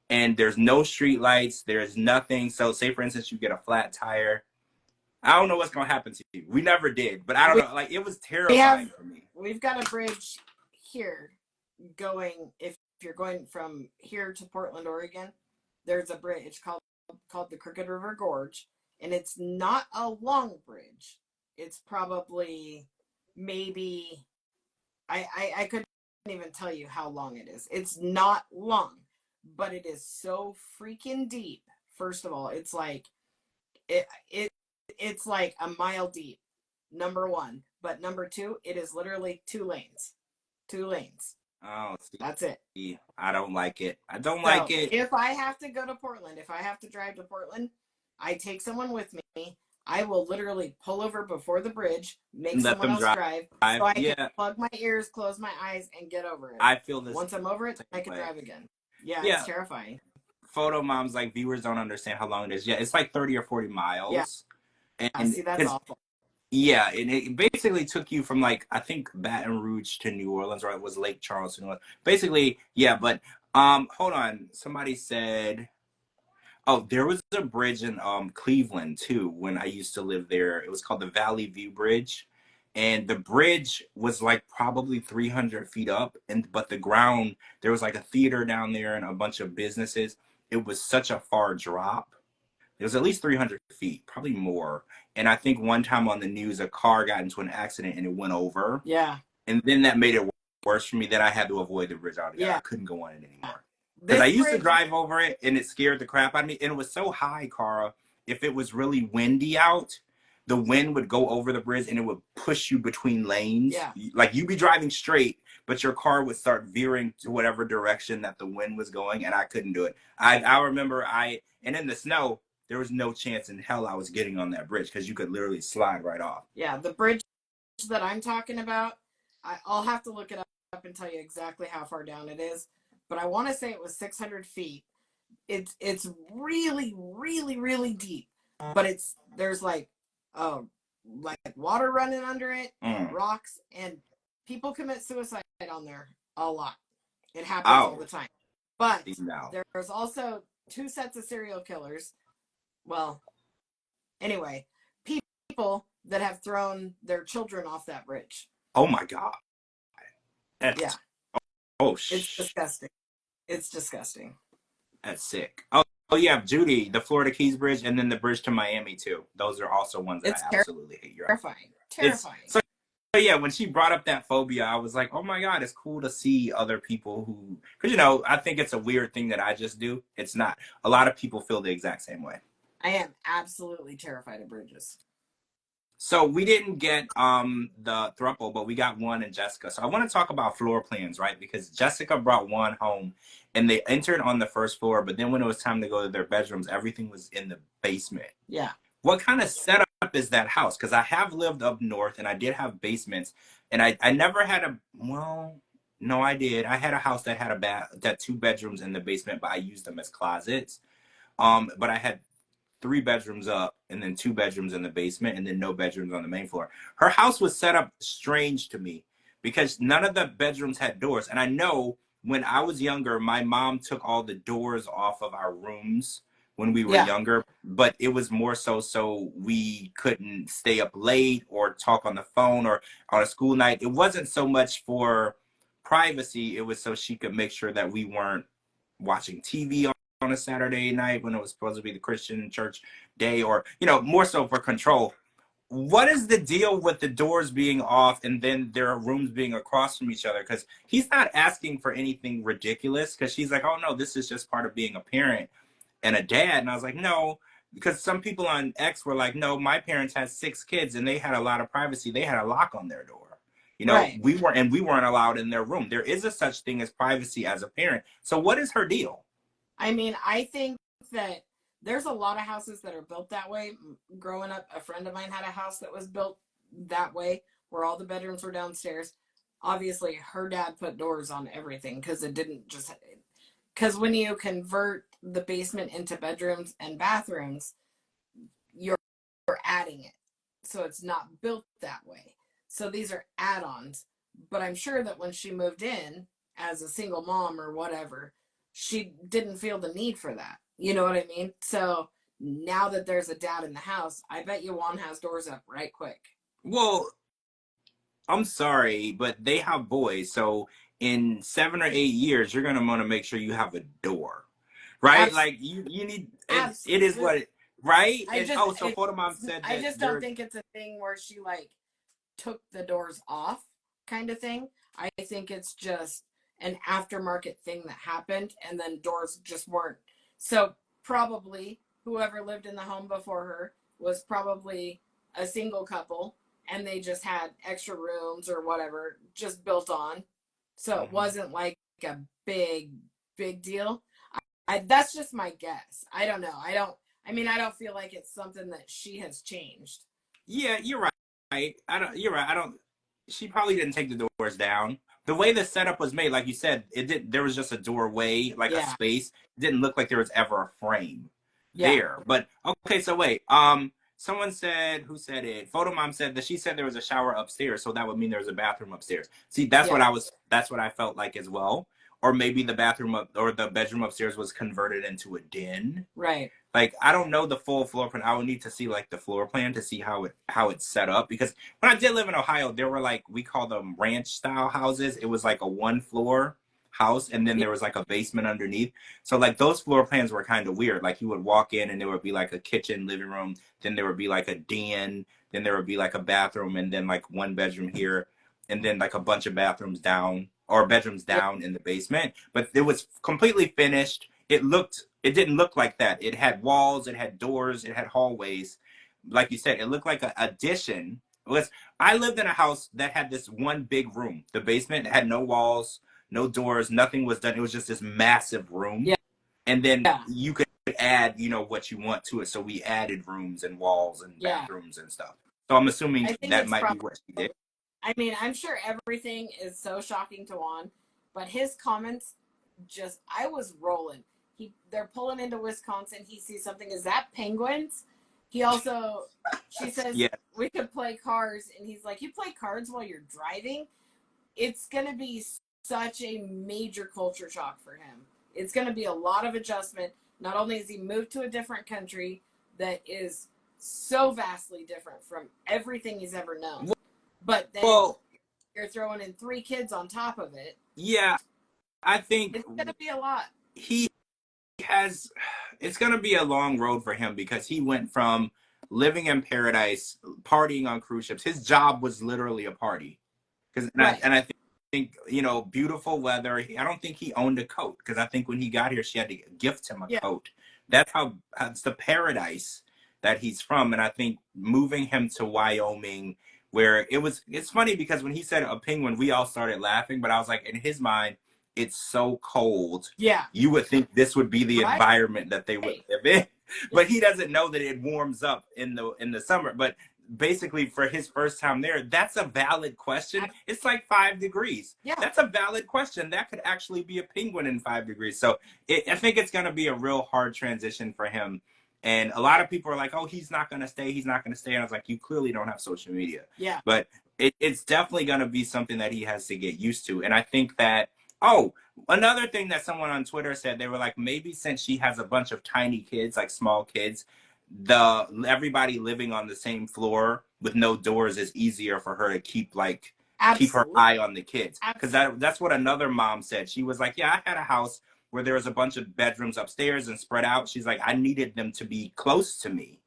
and there's no street lights. There's nothing. So say, for instance, you get a flat tire. I don't know what's going to happen to you. We never did, but I don't know. Like, it was terrifying for me. We've got a bridge here going, if you're going from here to Portland, Oregon, there's a bridge called the Crooked River Gorge, and it's not a long bridge. It's probably maybe, I couldn't even tell you how long it is. It's not long, but it is so freaking deep. First of all, it's like it's like a mile deep, number one. But number two, it is literally 2 lanes. 2 lanes. Oh, see, that's it. I don't like it. I don't like it. If I have to go to Portland, if I have to drive to Portland, I take someone with me. I will literally pull over before the bridge, make someone else drive, so I can plug my ears, close my eyes, and get over it. I feel this. Once I'm over it, I can drive again. Yeah, it's terrifying. Photo moms, like, viewers don't understand how long it is. Yeah, it's like 30 or 40 miles. Yeah. And see, that's awful. Yeah, and it basically took you from, like, I think Baton Rouge to New Orleans, or it was Lake Charles to New Orleans. Basically, yeah, but hold on. Somebody said, oh, there was a bridge in Cleveland too when I used to live there. It was called the Valley View Bridge. And the bridge was like probably 300 feet up, but the ground, there was like a theater down there and a bunch of businesses. It was such a far drop. It was at least 300 feet, probably more. And I think one time on the news, a car got into an accident and it went over. Yeah. And then that made it worse for me that I had to avoid the bridge altogether. I couldn't go on it anymore. Because I used to drive over it and it scared the crap out of me. And it was so high, Cara, if it was really windy out, the wind would go over the bridge and it would push you between lanes. Yeah. Like, you'd be driving straight, but your car would start veering to whatever direction that the wind was going, and I couldn't do it. I remember and in the snow, there was no chance in hell I was getting on that bridge because you could literally slide right off. Yeah, the bridge that I'm talking about, I'll have to look it up and tell you exactly how far down it is. But I want to say it was 600 feet. It's really, really, really deep. But there's like water running under it, rocks, and people commit suicide on there a lot. It happens all the time. But there's also 2 sets of serial killers. Well, anyway, people that have thrown their children off that bridge. Oh my God. It's disgusting. It's disgusting. That's sick. Oh, you have Judy, the Florida Keys Bridge, and then the bridge to Miami too. Those are also ones that I absolutely hate. Terrifying. So yeah, when she brought up that phobia, I was like, oh my God, it's cool to see other people who, because I think it's a weird thing that I just do. It's not. A lot of people feel the exact same way. I am absolutely terrified of bridges. So we didn't get the throuple, but we got one in Jessica. So I want to talk about floor plans, right? Because Jessica brought one home and they entered on the first floor, but then when it was time to go to their bedrooms, everything was in the basement. Yeah. What kind of setup is that house? Because I have lived up north and I did have basements, and I never had no, I did. I had a house that had that 2 bedrooms in the basement, but I used them as closets. But I had 3 bedrooms up and then 2 bedrooms in the basement and then no bedrooms on the main floor. Her house was set up strange to me because none of the bedrooms had doors. And I know when I was younger, my mom took all the doors off of our rooms when we were younger, but it was more so we couldn't stay up late or talk on the phone or on a school night. It wasn't so much for privacy. It was so she could make sure that we weren't watching TV on a Saturday night when it was supposed to be the Christian church day, or, more so for control. What is the deal with the doors being off and then there are rooms being across from each other? Because he's not asking for anything ridiculous, because she's like, oh no, this is just part of being a parent and a dad. And I was like, no, because some people on X were like, no, my parents had 6 kids and they had a lot of privacy. They had a lock on their door. Right. We weren't allowed in their room. There is a such thing as privacy as a parent. So what is her deal? I mean, I think that there's a lot of houses that are built that way. Growing up, a friend of mine had a house that was built that way, where all the bedrooms were downstairs. Obviously, her dad put doors on everything because when you convert the basement into bedrooms and bathrooms, you're adding it. So it's not built that way. So these are add-ons. But I'm sure that when she moved in as a single mom or whatever, she didn't feel the need for that. You know what I mean? So now that there's a dad in the house, I bet you Juan has doors up right quick. Well, I'm sorry, but they have boys, so in 7 or 8 years, you're gonna want to make sure you have a door, right? Like you need. It is what it, right? And so Photomom said I that just don't think it's a thing where she like took the doors off kind of thing. I think it's just an aftermarket thing that happened, and then doors just weren't. So probably whoever lived in the home before her was probably a single couple, and they just had extra rooms or whatever just built on. So it wasn't like a big deal. That's just my guess. I don't know. I don't feel like it's something that she has changed. Yeah, you're right. You're right. I don't. She probably didn't take the doors down. The way the setup was made, like you said, it did. There was just a doorway, like a space. It didn't look like there was ever a frame there. But okay, so wait. Someone said, who said it? Photomom said that she said there was a shower upstairs, so that would mean there was a bathroom upstairs. See, that's what I was. That's what I felt like as well. Or maybe the bathroom or the bedroom upstairs was converted into a den. Right. Like, I don't know the full floor plan. I would need to see like the floor plan to see how it's set up. Because when I did live in Ohio, there were like, we call them ranch style houses. It was like a 1-floor house, and then there was like a basement underneath. So like those floor plans were kind of weird. Like you would walk in and there would be like a kitchen, living room, then there would be like a den, then there would be like a bathroom, and then like one bedroom here, and then like a bunch of bathrooms down or bedrooms down in the basement. But it was completely finished. It didn't look like that. It had walls, it had doors, it had hallways. Like you said, it looked like an addition. I lived in a house that had this one big room. The basement had no walls, no doors, nothing was done. It was just this massive room. Yeah. And then you could add, what you want to it. So we added rooms and walls and bathrooms and stuff. So I'm assuming that might be what she did. I mean, I'm sure everything is so shocking to Juan, but his comments I was rolling. They're pulling into Wisconsin. He sees something. Is that penguins? She says, we could play cards. And he's like, you play cards while you're driving? It's going to be such a major culture shock for him. It's going to be a lot of adjustment. Not only has he moved to a different country that is so vastly different from everything he's ever known, but then you're throwing in 3 kids on top of it. Yeah, I think it's going to be a lot. It's going to be a long road for him because he went from living in paradise, partying on cruise ships. His job was literally a party. I think, beautiful weather. I don't think he owned a coat because I think when he got here, she had to gift him a coat. That's it's the paradise that he's from. And I think moving him to Wyoming, where it's funny because when he said a penguin, we all started laughing, but I was like, in his mind, it's so cold. Yeah. You would think this would be the environment that they would live in. But he doesn't know that it warms up in the summer. But basically for his first time there, that's a valid question. It's like 5 degrees. Yeah. That's a valid question. That could actually be a penguin in 5 degrees. So I think it's going to be a real hard transition for him. And a lot of people are like, oh, he's not going to stay. He's not going to stay. And I was like, you clearly don't have social media. Yeah. But it's definitely going to be something that he has to get used to. And I think that, another thing that someone on Twitter said, they were like, maybe since she has a bunch of tiny kids, like small kids, everybody living on the same floor with no doors is easier for her to keep her eye on the kids. Because that's what another mom said. She was like, yeah, I had a house where there was a bunch of bedrooms upstairs and spread out. She's like, I needed them to be close to me.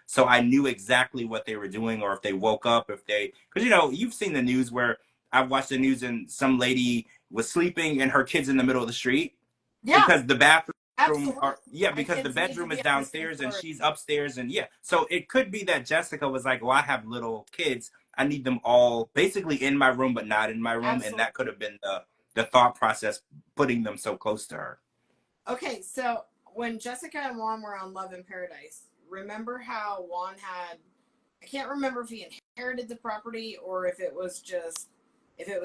So I knew exactly what they were doing, or if they woke up, because you've seen the news where I've watched the news and some lady was sleeping and her kid's in the middle of the street. Yeah. Because the bathroom, Absolutely. because the bedroom is downstairs and she's upstairs. And so it could be that Jessica was like, well, I have little kids. I need them all basically in my room, but not in my room. Absolutely. And that could have been the thought process, putting them so close to her. Okay. So when Jessica and Juan were on Love in Paradise, remember how Juan I can't remember if he inherited the property or if it was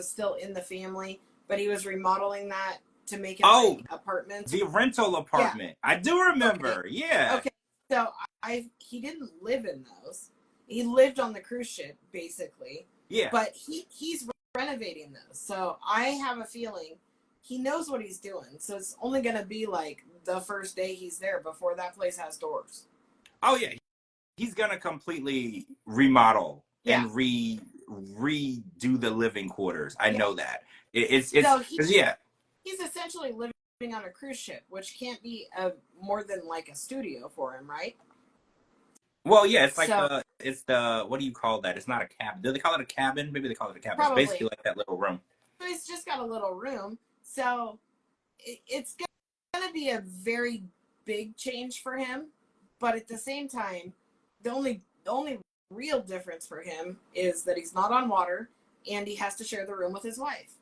still in the family, but he was remodeling that to make it apartments. The rental apartment. Yeah. I do remember. Okay. Yeah. Okay. So he didn't live in those. He lived on the cruise ship, basically. Yeah. But he's renovating those. So I have a feeling he knows what he's doing. So it's only going to be like the first day he's there before that place has doors. Oh yeah, he's gonna completely remodel Yeah. and redo the living quarters. I Yeah. know that. It's So because yeah. he's essentially living on a cruise ship, which can't be more than like a studio for him, right? Well, yeah, it's like So the what do you call that? It's not a cabin. Do they call it a cabin? Maybe they call it a cabin. It's basically probably. like that little room. So he's just got a little room. So it's going to be a very big change for him. But at the same time, the only real difference for him is that he's not on water and he has to share the room with his wife.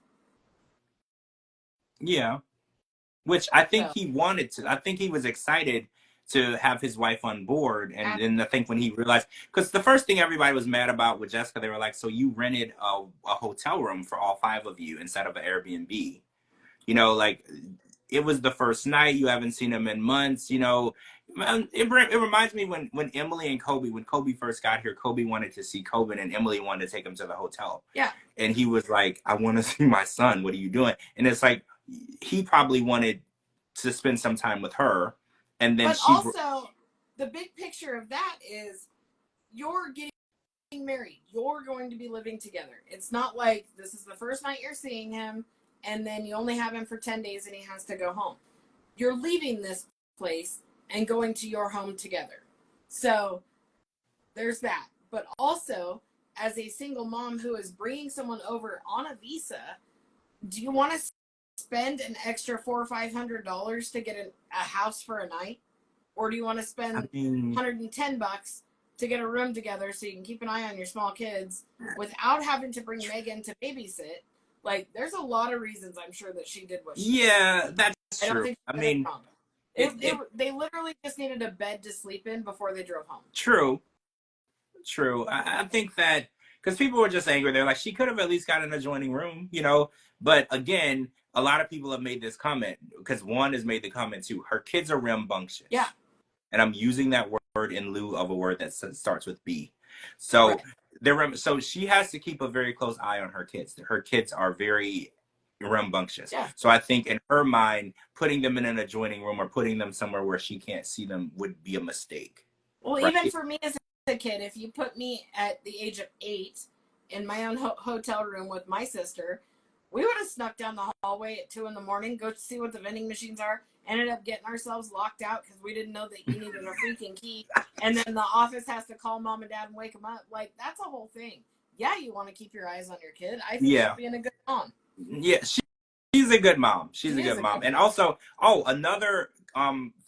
Yeah. Which I think So, he wanted to. I think he was excited to have his wife on board. And then I think when he realized, because the first thing everybody was mad about with Jessica, they were like, so you rented a hotel room for all 5 of you instead of an Airbnb. You know, like it was the first night. You haven't seen him in months. You know, it reminds me when Emily and Kobe, when Kobe first got here, Kobe wanted to see Kobe and Emily wanted to take him to the hotel. yeah. And he was like, I want to see my son. What are you doing? And it's like, he probably wanted to spend some time with her. And then but also, the big picture of that is you're getting married. You're going to be living together. It's not like this is the first night you're seeing him and then you only have him for 10 days and he has to go home. You're leaving this place and going to your home together. So there's that. But also, as a single mom who is bringing someone over on a visa, do you want to spend an extra $400 or $500 to get a house for a night? Or do you want to spend $110 to get a room together so you can keep an eye on your small kids without having to bring Megan to babysit? Like, there's a lot of reasons I'm sure that she did what she did. Yeah, that's I don't true. think I mean, wrong. They literally just needed a bed to sleep in before they drove home. True. I think that because people were just angry, they're like, she could have at least got an adjoining room, you know. But again, a lot of people have made this comment because one has made the comment too. Her kids are rambunctious. Yeah. And I'm using that word in lieu of a word that starts with B. So so she has to keep a very close eye on her kids. Her kids are very rambunctious. Yeah. So I think in her mind, putting them in an adjoining room or putting them somewhere where she can't see them would be a mistake. Well, right? Even for me as a kid, if you put me at the age of 8 in my own hotel room with my sister, we would have snuck down the hallway at 2 a.m, go see what the vending machines are, ended up getting ourselves locked out because we didn't know that you needed a freaking key. And then the office has to call mom and dad and wake them up. Like, that's a whole thing. Yeah, you want to keep your eyes on your kid. I think she's being a good mom. Yeah, she's a good mom. She's a good mom. And also, another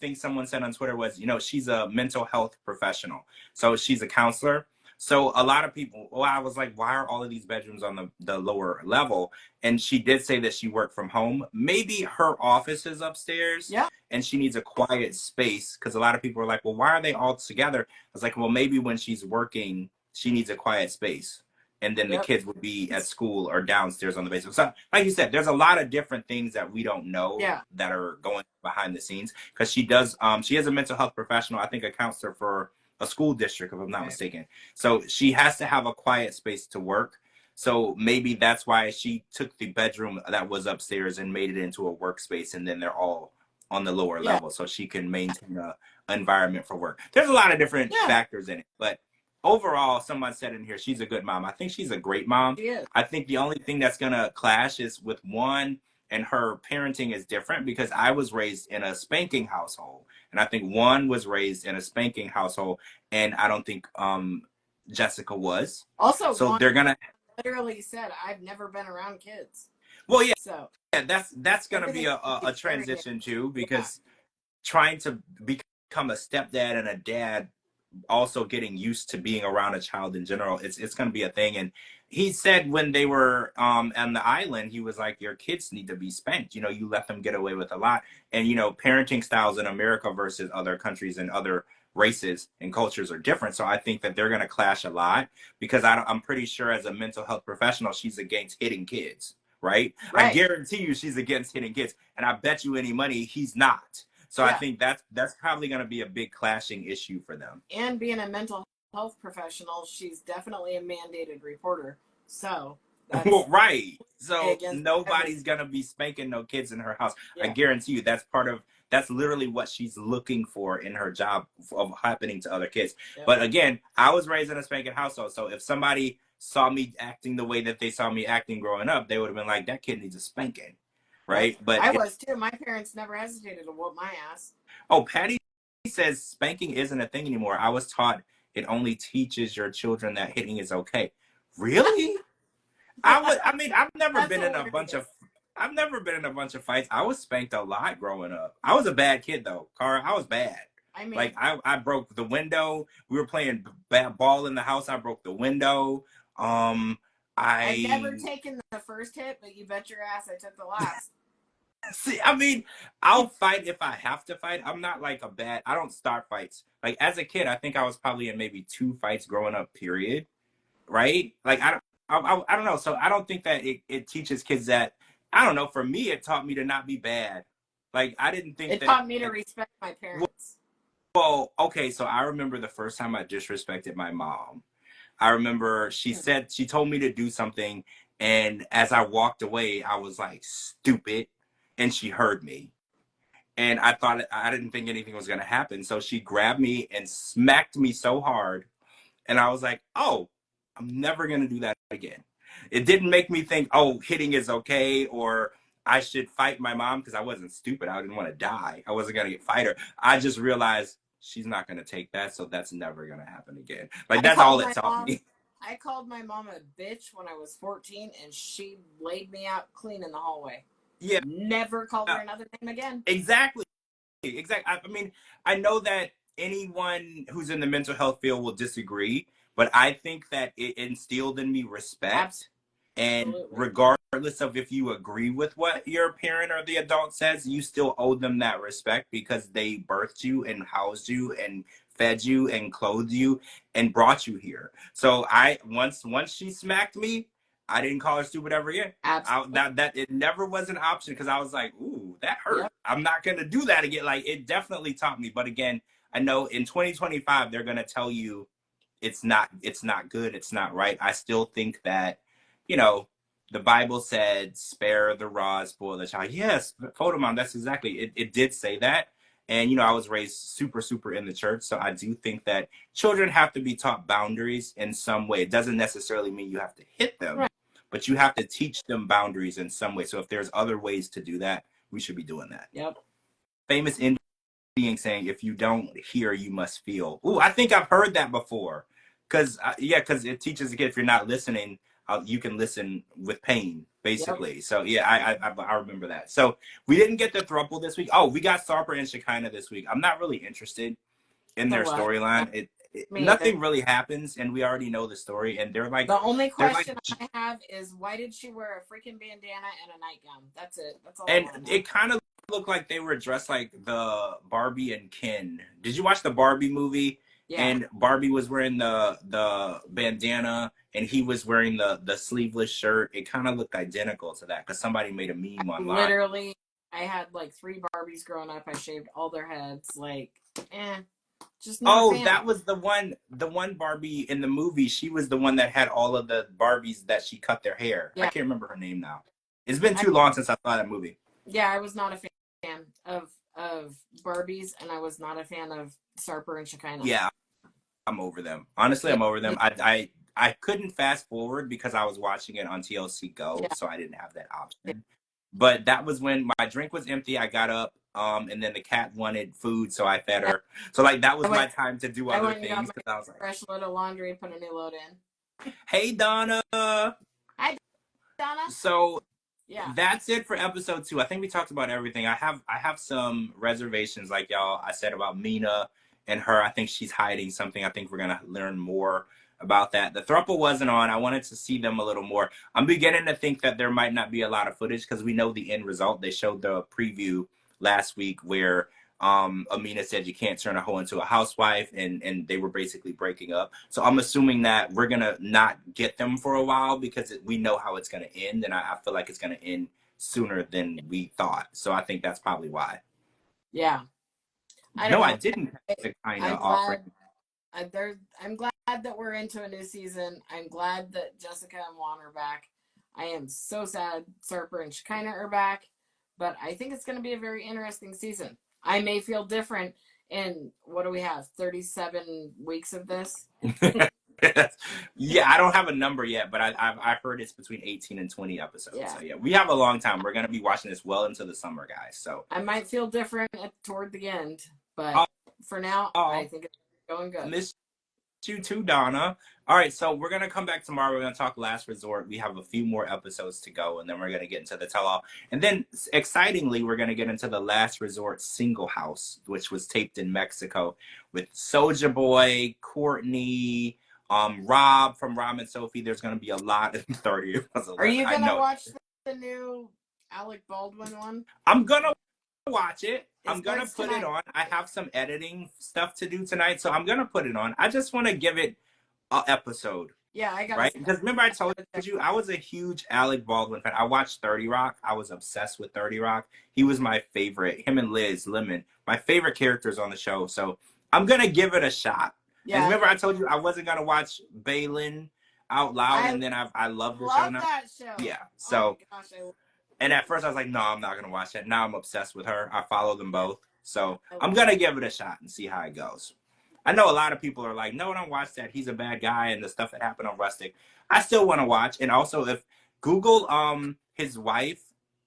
thing someone said on Twitter was, you know, she's a mental health professional. So she's a counselor. So a lot of people, I was like, why are all of these bedrooms on the lower level? And she did say that she worked from home. Maybe her office is upstairs. Yeah. And she needs a quiet space because a lot of people are like, well, why are they all together? I was like, well, maybe when she's working, she needs a quiet space. And then the kids would be at school or downstairs on the basement. So, like you said, there's a lot of different things that we don't know that are going behind the scenes. Because she does, she is a mental health professional. I think a counselor for a school district, if I'm not mistaken. So she has to have a quiet space to work. So maybe that's why she took the bedroom that was upstairs and made it into a workspace, and then they're all on the lower level, so she can maintain a environment for work. There's a lot of different factors in it, but overall, someone said in here, she's a good mom. I think she's a great mom. She is. I think the only thing that's gonna clash is with one, and her parenting is different because I was raised in a spanking household, and I think one was raised in a spanking household, and I don't think Jessica was. Also, so they're gonna literally said, "I've never been around kids." Well, yeah. So that's gonna be a transition too, because trying to become a stepdad and a dad, also getting used to being around a child in general, it's going to be a thing. And he said when they were on the island, he was like, your kids need to be spanked, you know, you let them get away with a lot. And you know, parenting styles in America versus other countries and other races and cultures are different. So I think that they're going to clash a lot, because I'm pretty sure as a mental health professional, she's against hitting kids, right? I guarantee you she's against hitting kids, and I bet you any money he's not. So I think that's probably going to be a big clashing issue for them. And being a mental health professional, she's definitely a mandated reporter. So Well, right. So against nobody's gonna be spanking no kids in her house. I Yeah. guarantee you that's literally what she's looking for in her job of happening to other kids. Yep. But again, I was raised in a spanking household. So if somebody saw me acting the way that they saw me acting growing up, they would have been like, that kid needs a spanking. Right? Yep. But I was too. My parents never hesitated to whoop my ass. oh, Patty says spanking isn't a thing anymore. I was taught it only teaches your children that hitting is okay. Really? I mean, I've never been in a bunch of fights. I was spanked a lot growing up. I was a bad kid though, Cara. I was bad. I mean, Like I broke the window. We were playing bad ball in the house. I broke the window. I've never taken the first hit, but you bet your ass I took the last. See, I mean, I'll fight if I have to fight. I'm not like I don't start fights. Like as a kid, I think I was probably in maybe 2 fights growing up, period. Right? Like I don't know. So I don't think that it teaches kids that. I don't know. For me, it taught me to not be bad. Like I didn't think it taught me to respect my parents. Well, okay. So I remember the first time I disrespected my mom. I remember she told me to do something, and as I walked away, I was like, stupid, and she heard me. And I didn't think anything was gonna happen. So she grabbed me and smacked me so hard. And I was like, oh, I'm never going to do that again. It didn't make me think, oh, hitting is okay, or I should fight my mom, because I wasn't stupid. I didn't want to die. I wasn't going to get fight her. I just realized she's not going to take that, so that's never going to happen again. Like, that's all it taught me. I called my mom a bitch when I was 14, and she laid me out clean in the hallway. Yeah. Never called her another name again. Exactly. I mean, I know that anyone who's in the mental health field will disagree, but I think that it instilled in me respect. And regardless of if you agree with what your parent or the adult says, you still owe them that respect because they birthed you and housed you and fed you and clothed you and brought you here. So once she smacked me, I didn't call her stupid ever again. That it never was an option because I was like, ooh, that hurt. Yep. I'm not gonna do that again. Like it definitely taught me. But again, I know in 2025 they're gonna tell you it's not good, it's not right. I still think that, you know, the Bible said, spare the rod, spoil the child. Yes, Photomom, that's exactly it did say that. And you know, I was raised super in the church, so I do think that children have to be taught boundaries in some way. It doesn't necessarily mean you have to hit them, right, but you have to teach them boundaries in some way. So if there's other ways to do that, we should be doing that. Yep. Famous Indian saying, if you don't hear, you must feel. Ooh, I think I've heard that before. Because it teaches the kid, if you're not listening, you can listen with pain, basically. Yep. So yeah, I remember that. So we didn't get the throuple this week. Oh, we got Sarper and Shekinah this week. I'm not really interested in their storyline. Nothing really happens, and we already know the story. And they're like, the only question I have is, why did she wear a freaking bandana and a nightgown? That's it. That's all. And it kind of looked like they were dressed like the Barbie and Ken. Did you watch the Barbie movie? Yeah. And Barbie was wearing the bandana, and he was wearing the sleeveless shirt. It kind of looked identical to that because somebody made a meme online. Literally, I had like 3 Barbies growing up. I shaved all their heads. Like, just not a fan. That was the one Barbie in the movie. She was the one that had all of the Barbies that she cut their hair. Yeah. I can't remember her name now. It's been too long since I saw that movie. Yeah, I was not a fan of Barbies, and I was not a fan of Sarper and Shekinah. Yeah, I'm over them. Honestly, I'm over them. I couldn't fast forward because I was watching it on TLC Go, so I didn't have that option. But that was when my drink was empty. I got up, and then the cat wanted food, so I fed her. So like that was my time to do other things. I was like, fresh load of laundry, put a new load in. Hey, Donna. Hi, Donna. So that's it for episode 2. I think we talked about everything. I have some reservations, like I said about Mina and her. I think she's hiding something. I think we're gonna learn more about that. The throuple wasn't on. I wanted to see them a little more. I'm beginning to think that there might not be a lot of footage because we know the end result. They showed the preview last week where Amina said you can't turn a hoe into a housewife, and they were basically breaking up. So I'm assuming that we're gonna not get them for a while because we know how it's gonna end, and I feel like it's gonna end sooner than we thought. So I think that's probably why. Yeah. I didn't have the kind of offering. I'm glad that we're into a new season. I'm glad that Jessica and Juan are back. I am so sad Sarper and Shekinah are back, but I think it's going to be a very interesting season. I may feel different in, what do we have, 37 weeks of this? Yeah, I don't have a number yet, but I've heard it's between 18 and 20 episodes. Yeah. So yeah, we have a long time. We're going to be watching this well into the summer, guys. So I might feel different toward the end, but for now, I think it's going good. Miss you too, Donna. All right, so we're going to come back tomorrow. We're going to talk Last Resort. We have a few more episodes to go, and then we're going to get into the tell-all. And then, excitingly, we're going to get into the Last Resort Single House, which was taped in Mexico with Soulja Boy, Courtney, Rob from Rob and Sophie. There's going to be a lot in 30. Are you going to watch the new Alec Baldwin one? I'm going to watch it. I'm going to put it on. I have some editing stuff to do tonight, so I'm going to put it on. I just want to give it an episode. Yeah, I got right? Because remember I told you I was a huge Alec Baldwin fan. I watched 30 Rock. I was obsessed with 30 Rock. He was my favorite. Him and Liz Lemon, my favorite characters on the show. So I'm going to give it a shot. Yeah. And remember I told you I wasn't going to watch Balin out loud, and then I love the show now. That show. Yeah. So, oh my gosh, and at first I was like, no, I'm not going to watch that. Now I'm obsessed with her. I follow them both. So I'm going to give it a shot and see how it goes. I know a lot of people are like, no, don't watch that. He's a bad guy and the stuff that happened on Rustic. I still want to watch. And also, if Google his wife,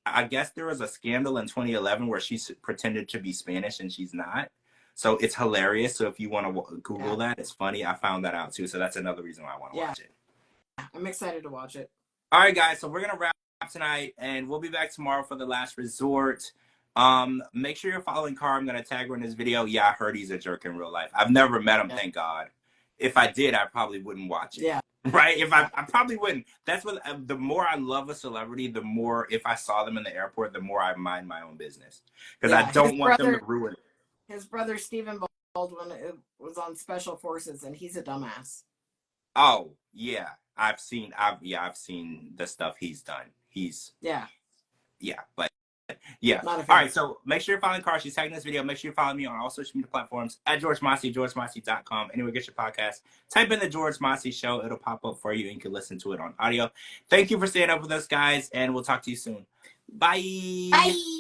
I guess there was a scandal in 2011 where she pretended to be Spanish and she's not. So it's hilarious. So if you want to Google that, it's funny. I found that out too. So that's another reason why I want to watch it. I'm excited to watch it. All right, guys. So we're going to wrap tonight and we'll be back tomorrow for the Last Resort. Make sure you're following Car. I'm going to tag her in this video. Yeah, I heard he's a jerk in real life. I've never met him, thank God. If I did, I probably wouldn't watch it. Yeah. Right? If I probably wouldn't. That's what, the more I love a celebrity, the more, if I saw them in the airport, the more I mind my own business. Because I don't want them to ruin it. His brother, Stephen Baldwin, was on Special Forces, and he's a dumbass. Oh, yeah. I've seen the stuff he's done. But yeah. All right. So make sure you're following Car. She's tagging this video. Make sure you follow me on all social media platforms at George Mossey, GeorgeMossey.com. Anywhere get your podcast, type in the George Mossey Show. It'll pop up for you and you can listen to it on audio. Thank you for staying up with us, guys, and we'll talk to you soon. Bye. Bye.